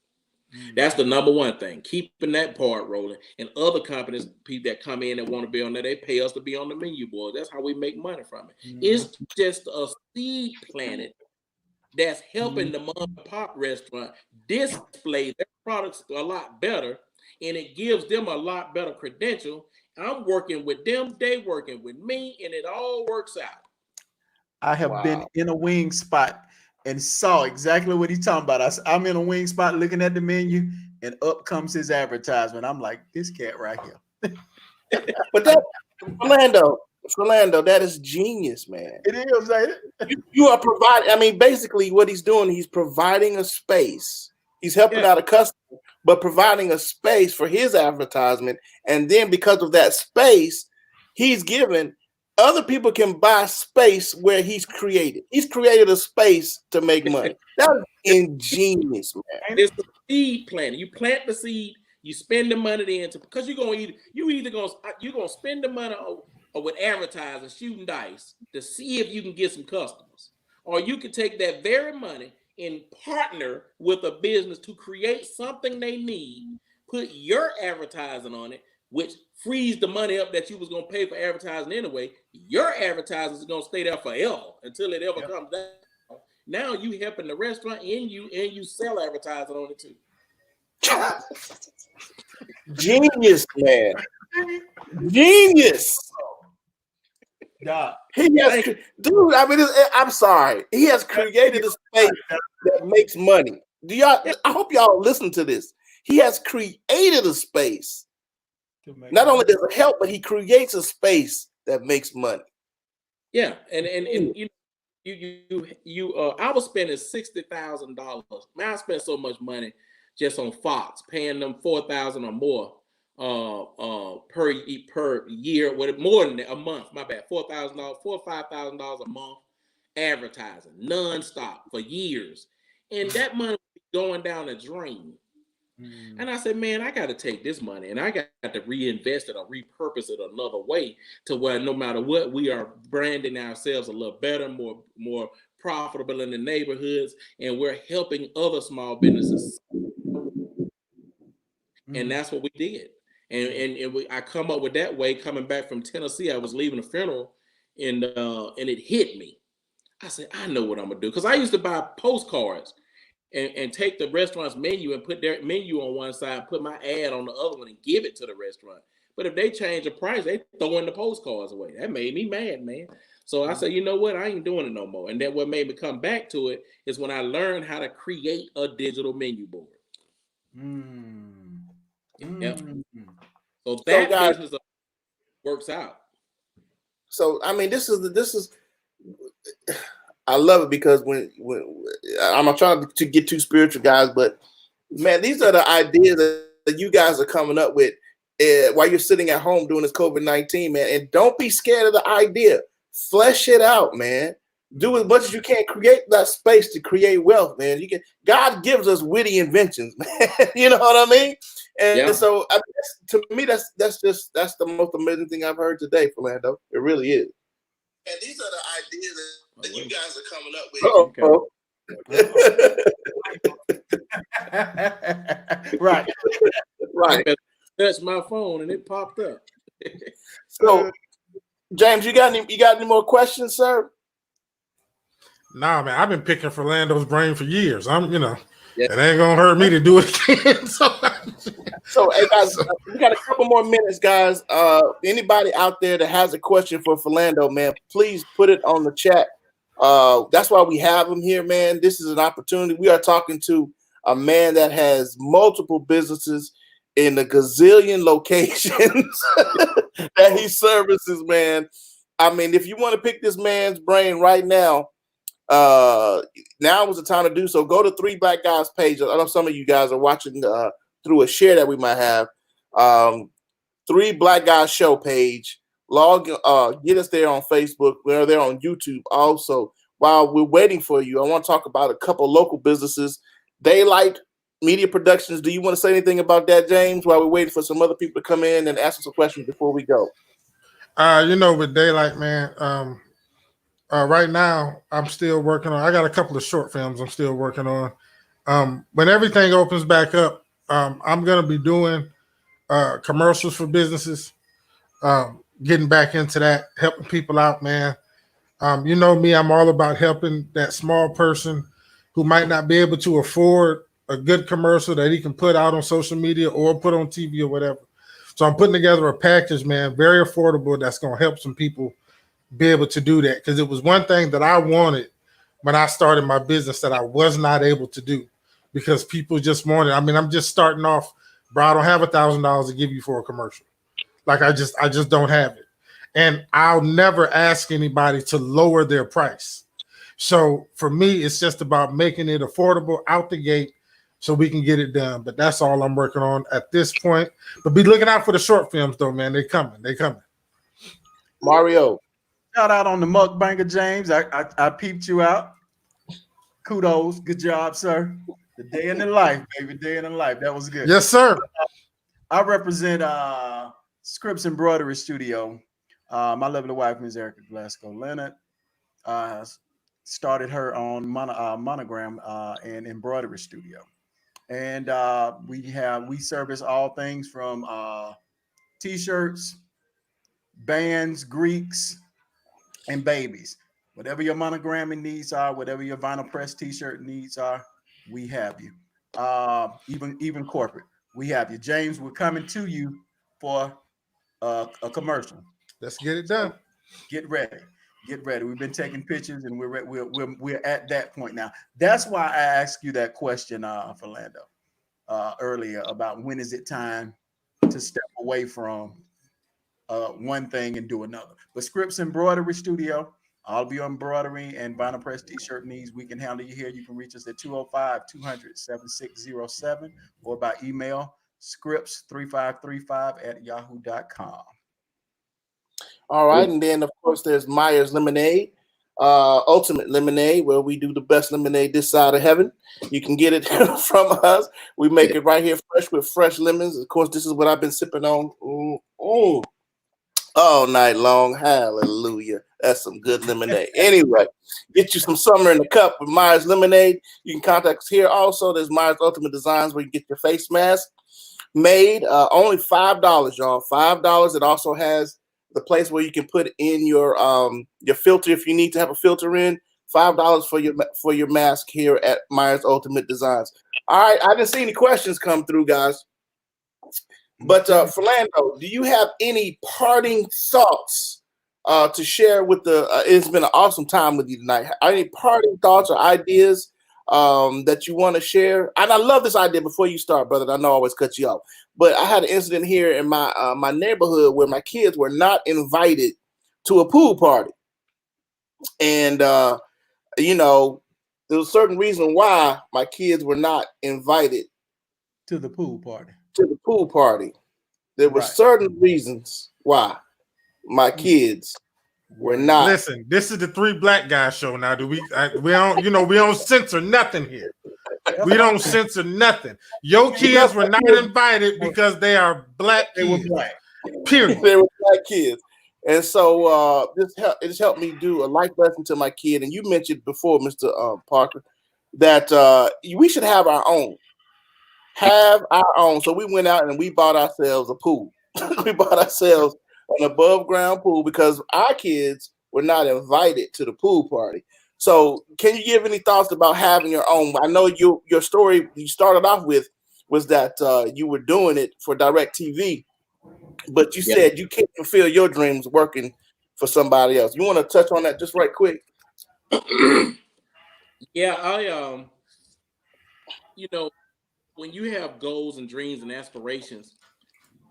That's the number one thing, keeping that part rolling. And other companies, people that come in and want to be on there, they pay us to be on the menu board. That's how we make money from it. It's just a seed planet that's helping the mom and pop restaurant display their products a lot better, and it gives them a lot better credential. I'm working with them, they working with me, and it all works out. I have been in a wing spot and saw exactly what he's talking about. I'm in a wing spot looking at the menu, and up comes his advertisement. I'm like, this cat right here. But that, Ferlando, that is genius, man. It is, ain't it? You are providing. I mean, basically, what he's doing, he's providing a space. He's helping out a customer, but providing a space for his advertisement. And then because of that space, he's given other people can buy space where he's created. He's created a space to make money. That's ingenious, man. It's the seed planting. You plant the seed, you spend the money into because you're gonna spend the money with advertising, shooting dice to see if you can get some customers, or you can take that very money and partner with a business to create something they need, put your advertising on it, which frees the money up that you was going to pay for advertising anyway. Your advertising is going to stay there forever until it ever comes down. Now you helping the restaurant and you sell advertising on it too. Genius, man. Genius. God. Dude, I mean, I'm sorry. He has created a space that makes money. I hope y'all listen to this. He has created a space. Not only does it help, but he creates a space that makes money. Yeah, and I was spending $60,000. Man, I spent so much money just on Fox, paying them $4,000 or more per year, with more than a month. My bad, $4,000, $4,000 or $5,000 a month advertising nonstop for years, and that money was going down the drain. And I said, man, I got to take this money and I got to reinvest it or repurpose it another way to where no matter what, we are branding ourselves a little better, more profitable in the neighborhoods, and we're helping other small businesses. And that's what we did. And I come up with that way. Coming back from Tennessee, I was leaving a funeral, and it hit me. I said, I know what I'm gonna do, because I used to buy postcards and take the restaurant's menu and put their menu on one side, put my ad on the other one, and give it to the restaurant. But if they change the price, they throwing the postcards away. That made me mad, man. So I said, you know what? I ain't doing it no more. And then what made me come back to it is when I learned how to create a digital menu board. Yep. So that business works out. So I mean, this is. I love it because when I'm not trying to get too spiritual, guys, but man, these are the ideas that you guys are coming up with while you're sitting at home doing this COVID-19, man. And don't be scared of the idea. Flesh it out, man. Do as much as you can. Create that space to create wealth, man. God gives us witty inventions, man. You know what I mean? And so, I mean, to me, that's the most amazing thing I've heard today, Ferlando. It really is. And these are the ideas that you guys are coming up with. Right. Right. Touched my phone and it popped up. So, James, you got any more questions, sir? Nah, man, I've been picking Ferlando's brain for years. It ain't gonna hurt me to do it again. So, hey guys, we got a couple more minutes, guys. Anybody out there that has a question for Ferlando, man, please put it on the chat. That's why we have him here, man. This is an opportunity. We are talking to a man that has multiple businesses in a gazillion locations that he services, man. I mean, if you want to pick this man's brain right now, now is the time to do so. Go to 3 Black Guys page. I know some of you guys are watching through a share that we might have. 3 Black Guys show page. Get us there on Facebook. We're there on YouTube also. While we're waiting for you, I want to talk about a couple local businesses. Daylight Media Productions. Do you want to say anything about that, James, while we're waiting for some other people to come in and ask us some questions before we go? With Daylight, man, right now I'm still working on. I got a couple of short films I'm still working on. When everything opens back up, I'm gonna be doing commercials for businesses. Getting back into that, helping people out, man. You know me, I'm all about helping that small person who might not be able to afford a good commercial that he can put out on social media or put on TV or whatever. So I'm putting together a package, man, very affordable, that's going to help some people be able to do that. Because it was one thing that I wanted when I started my business that I was not able to do because people just wanted. I mean, I'm just starting off, bro. I don't have $1,000 to give you for a commercial. Like I just don't have it, and I'll never ask anybody to lower their price. So for me, it's just about making it affordable out the gate so we can get it done. But that's all I'm working on at this point. But be looking out for the short films, though, man. They coming. They coming. Mario. Shout out on the mukbanger, James. I peeped you out. Kudos. Good job, sir. The day in the life, baby. Day in the life. That was good. Yes, sir. I represent Scripps Embroidery Studio. My lovely wife, Ms. Erica Glasgow Leonard, started her own monogram and embroidery studio. And we service all things from t-shirts, bands, Greeks, and babies. Whatever your monogramming needs are, whatever your vinyl press t-shirt needs are, we have you. Even corporate, we have you. James, we're coming to you for a commercial. Let's get it done. So get ready. Get ready. We've been taking pictures, and we're at that point now. That's why I asked you that question, Ferlando, earlier about when is it time to step away from one thing and do another. But Scripps Embroidery Studio, all of your embroidery and vinyl press t-shirt needs, we can handle you here. You can reach us at 205-200-7607 or by email scripps3535@yahoo.com. All right, and then of course there's Myers Lemonade, Ultimate Lemonade, where we do the best lemonade this side of heaven. You can get it from us. We make it right here fresh with fresh lemons. Of course, this is what I've been sipping on all night long. Hallelujah. That's some good lemonade. Anyway, get you some summer in the cup with Myers Lemonade. You can contact us here. Also, there's Myers Ultimate Designs where you get your face mask made. Only $5, y'all. $5. It also has the place where you can put in your filter if you need to have a filter in. $5 for your mask here at Myers Ultimate Designs. All right, I didn't see any questions come through, guys. But Ferlando, do you have any parting thoughts to share with the? It's been an awesome time with you tonight. Any parting thoughts or ideas that you want to share? And I love this idea. Before you start, brother, I know I always cut you off, but I had an incident here in my neighborhood where my kids were not invited to a pool party, and you know, there was a certain reason why my kids were not invited to the pool party. There were certain reasons why my kids were not. Listen, this is the Three Black Guys show now. We don't censor nothing here. We don't censor nothing. Your kids were not invited because they are black kids. They were black. Period. They were black kids. And so it helped me do a life lesson to my kid. And you mentioned before, Mr. Parker, that we should have our own. So we went out and we bought ourselves a pool. We bought ourselves an above ground pool because our kids were not invited to the pool party. So can you give any thoughts about having your own? I know your story you started off with was that you were doing it for DirecTV, but you said you can't fulfill your dreams working for somebody else. You want to touch on that just right quick? Yeah, when you have goals and dreams and aspirations,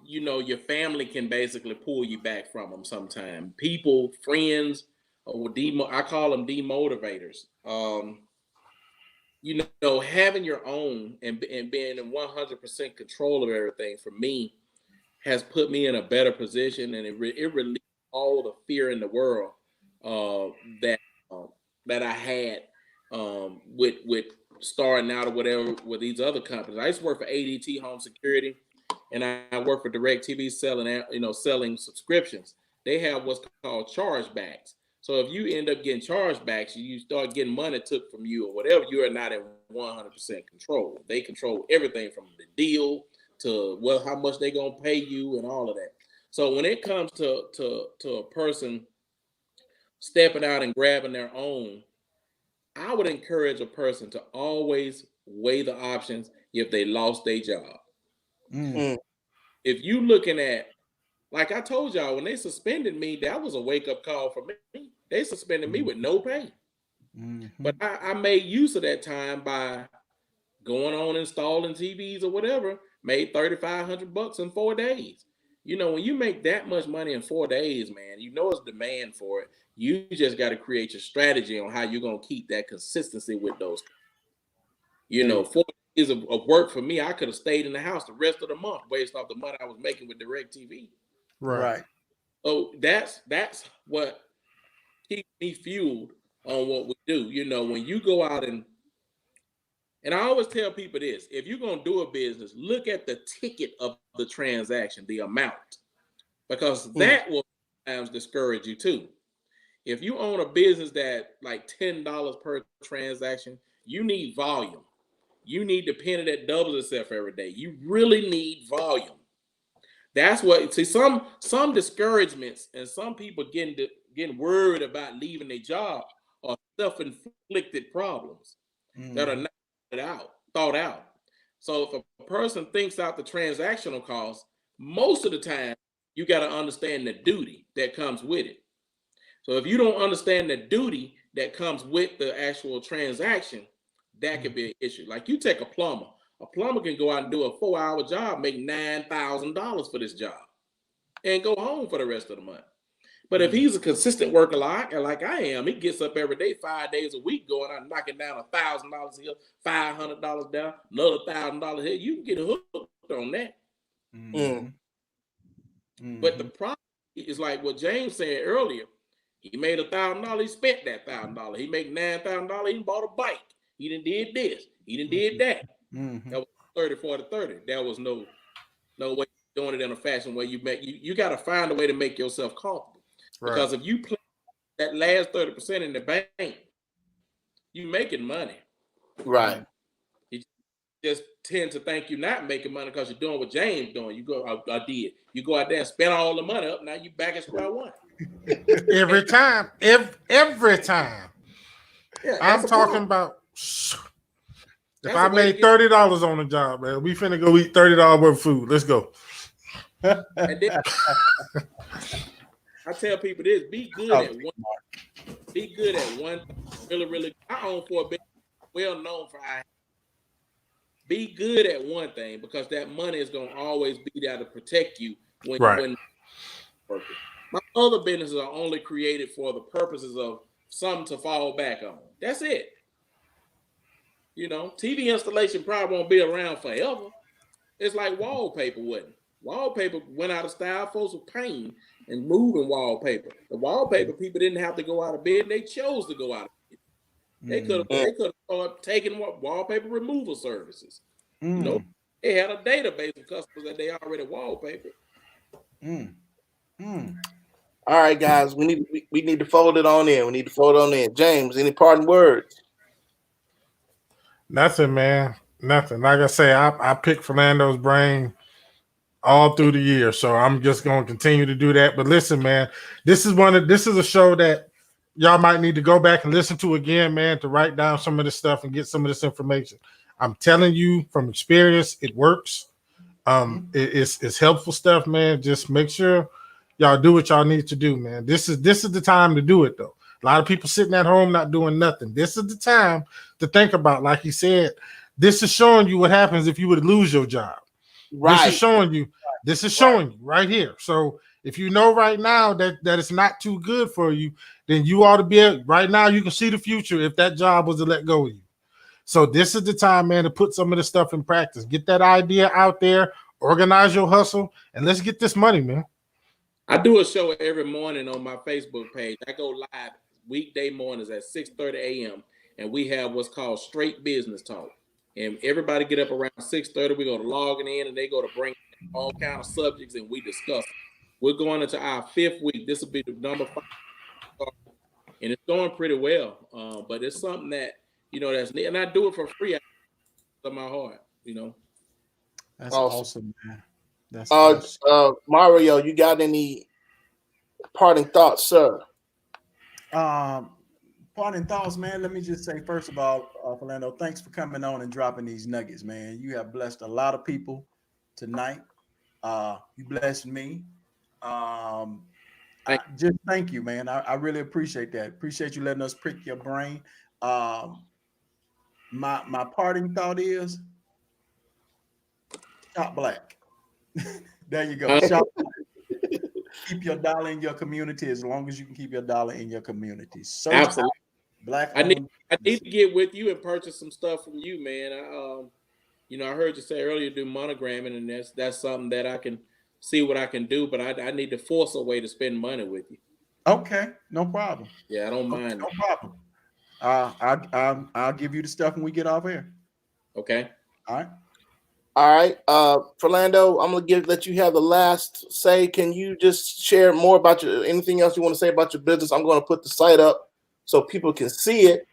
your family can basically pull you back from them sometimes. People, friends, or I call them demotivators. Having your own and being in 100% control of everything for me has put me in a better position, and it relieved all the fear in the world that I had with starting out or whatever with these other companies. I used to work for ADT Home Security, and I work for DirecTV selling subscriptions. They have what's called chargebacks. So if you end up getting chargebacks, you start getting money took from you or whatever, you are not in 100% control. They control everything from the deal to how much they gonna pay you and all of that. So when it comes to a person stepping out and grabbing their own, I would encourage a person to always weigh the options if they lost their job. If you looking at, like I told y'all, when they suspended me, that was a wake-up call for me. They suspended me with no pay. But I made use of that time by going on installing TVs or whatever, made $3,500 in 4 days. You know, when you make that much money in 4 days, man, you know it's demand for it. You just got to create your strategy on how you're going to keep that consistency with those. You know, 4 days of work for me, I could have stayed in the house the rest of the month based off the money I was making with DirecTV. Right. So that's what keeps me fueled on what we do. You know, when you go out and I always tell people this: if you're gonna do a business, look at the ticket of the transaction, the amount, because that will sometimes discourage you too. If you own a business that like $10 per transaction, you need volume. You need the penny that doubles itself every day. You really need volume. That's what some discouragements and some people getting worried about leaving their job are self-inflicted problems that are not thought out. So if a person thinks out the transactional cost, most of the time you got to understand the duty that comes with it. So if you don't understand the duty that comes with the actual transaction, that could be an issue. Like you take a plumber. A plumber can go out and do a 4-hour job, make $9,000 for this job, and go home for the rest of the month. But if he's a consistent worker like I am, he gets up every day, 5 days a week, going out and knocking down $1,000 here, $500 down, another $1,000 here. You can get hooked on that. But the problem is like what James said earlier. He made $1,000. He spent that $1,000. He made $9,000. He bought a bike. He done did this. He done did that. That was 30, 40, 30. There was no way doing it in a fashion where you got to find a way to make yourself comfortable. Right. Because if you play that last 30% in the bank, you making money. Right. You just tend to think you're not making money because you're doing what James doing. You go, I did. You go out there and spend all the money up. Now you back at square one. Every time. Every time. Yeah, I'm talking about. If I made $30 on the job, man, we finna go eat $30 worth of food. Let's go. And then, I tell people this: be good at one. Be good at one. Really, really. I own for a bit. Well known for I. Be good at one thing because that money is gonna always be there to protect you when working. My other businesses are only created for the purposes of something to fall back on. That's it. You know, TV installation probably won't be around forever. It's like wallpaper wasn't. Wallpaper went out of style. Folks were painting and moving wallpaper. The wallpaper people didn't have to go out of bed. They chose to go out of bed. They could have started taking wallpaper removal services. You know, they had a database of customers that they already wallpapered. All right, guys, we need to fold it on in. We need to fold it on in. James, any parting words? Nothing, man. Nothing. Like I say, I picked Ferlando's brain all through the year, so I'm just going to continue to do that. But listen, man, this is a show that y'all might need to go back and listen to again, man, to write down some of this stuff and get some of this information. I'm telling you from experience, it works. It's helpful stuff, man. Just make sure y'all do what y'all need to do, man. This is the time to do it, though. A lot of people sitting at home not doing nothing. This is the time to think about, like he said, this is showing you what happens if you would lose your job. Right. This is showing you right here. So if you know right now that it's not too good for you, then you ought to be right now. You can see the future if that job was to let go of you. So this is the time, man, to put some of this stuff in practice. Get that idea out there, organize your hustle, and let's get this money, man. I do a show every morning on my Facebook page. I go live weekday mornings at 6:30 a.m. and we have what's called straight business talk. And everybody get up around 6:30. We go to logging in and they go to bring all kind of subjects and we discuss. We're going into our 5th week. This will be the number 5. And it's going pretty well. But it's something that, you know, that's neat. And I do it for free out of my heart, you know. That's awesome, man. That's Mario, you got any parting thoughts, sir? Parting thoughts, man. Let me just say, first of all, Ferlando, thanks for coming on and dropping these nuggets, man. You have blessed a lot of people tonight. You blessed me. I just thank you, man. I really appreciate that. Appreciate you letting us prick your brain. My parting thought is shop black. There you go. Shop black. Keep your dollar in your community as long as you can keep your dollar in your community. So Absolutely. Black. I need to get with you and purchase some stuff from you, man. I heard you say earlier do monogramming, and that's something that I can see what I can do, but I need to force a way to spend money with you. Okay, no problem. Yeah, I don't mind. No problem. I'll give you the stuff when we get off here. Okay. All right. Ferlando, I'm gonna let you have the last say. Can you just share more about anything else you want to say about your business? I'm gonna put the site up so people can see it.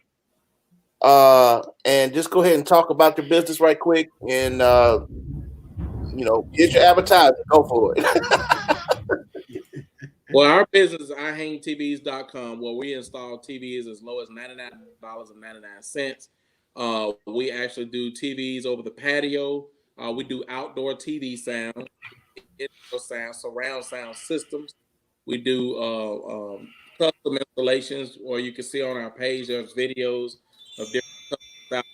And just go ahead and talk about your business right quick, and get your advertising. Go for it. Well, our business is hangtvs.com, where we install TVs as low as $99.99. We actually do TVs over the patio. We do outdoor TV sound, indoor sound, surround sound systems. We do custom installations, or you can see on our page there's videos of different custom sound.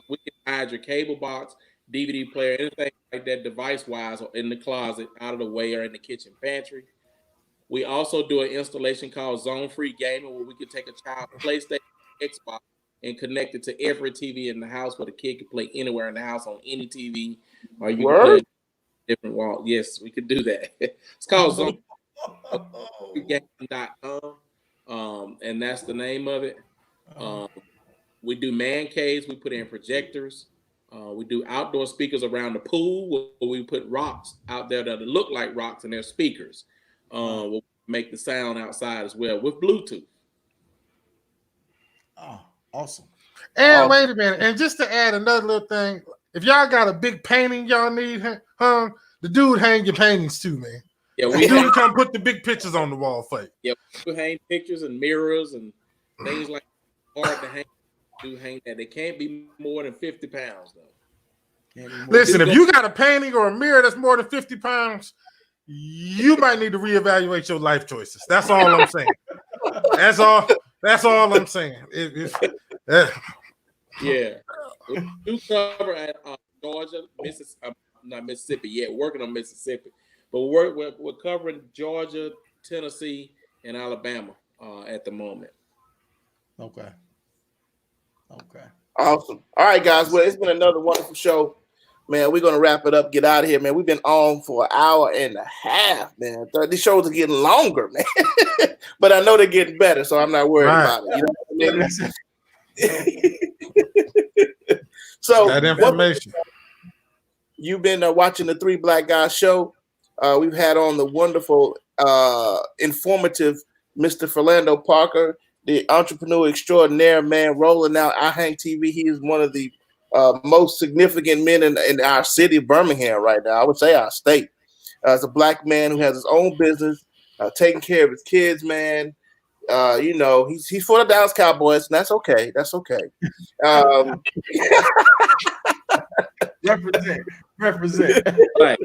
We can hide your cable box, DVD player, anything like that device-wise, or in the closet, out of the way, or in the kitchen pantry. We also do an installation called Zone Free Gaming, where we can take a child PlayStation, Xbox, and connect it to every TV in the house, where the kid can play anywhere in the house on any TV, or you can play different wall. Yes, we could do that. It's called zonefreegaming.com, and that's the name of it. We do man caves. We put in projectors. We do outdoor speakers around the pool, where we put rocks out there that look like rocks, and they're speakers. We'll make the sound outside as well with Bluetooth. Oh, awesome. And wait a minute. And just to add another little thing, if y'all got a big painting y'all need hung, the dude hang your paintings too, man. Yeah, we dude come put the big pictures on the wall for you. Yeah, we hang pictures and mirrors and things like that. Hard to hang. Do hang that. They can't be more than 50 pounds though. Listen, if you got a painting or a mirror that's more than 50 pounds, you might need to reevaluate your life choices. That's all I'm saying. That's all I'm saying. Yeah. We do cover at Georgia, Mississippi, not Mississippi yet, working on Mississippi. But we're covering Georgia, Tennessee, and Alabama at the moment. Okay. Awesome. All right, guys. Well, it's been another wonderful show. Man, we're going to wrap it up, get out of here, man. We've been on for an hour and a half, man. These shows are getting longer, man. But I know they're getting better, so I'm not worried about it. You know what I mean? So that information. You've been watching the Three Black Guys show. We've had on the wonderful, informative Mr. Ferlando Parker, the entrepreneur extraordinaire, man, rolling out Hang TV. He is one of the most significant men in our city of Birmingham right now. I would say our state. As a black man who has his own business, taking care of his kids, man. He's for the Dallas Cowboys, and that's okay. That's okay. Represent. Right.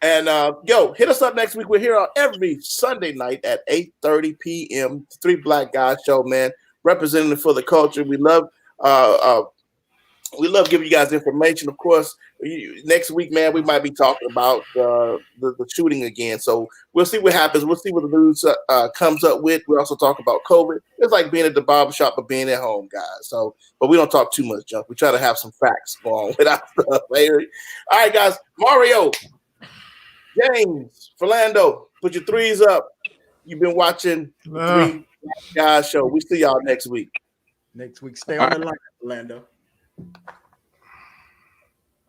And hit us up next week. We're here on every Sunday night at 8:30 p.m. Three Black Guys show, man. Representing for the culture. We love giving you guys information. Of course, next week, man, we might be talking about the shooting again. So we'll see what happens. We'll see what the news comes up with. We also talk about COVID. It's like being at the barbershop but being at home, guys. So, but we don't talk too much junk. We try to have some facts going with our stuff. All right, guys. Mario, James, Ferlando, put your threes up. You've been watching the Three Black Guys show. We see y'all next week. Next week. Stay on the line, Ferlando.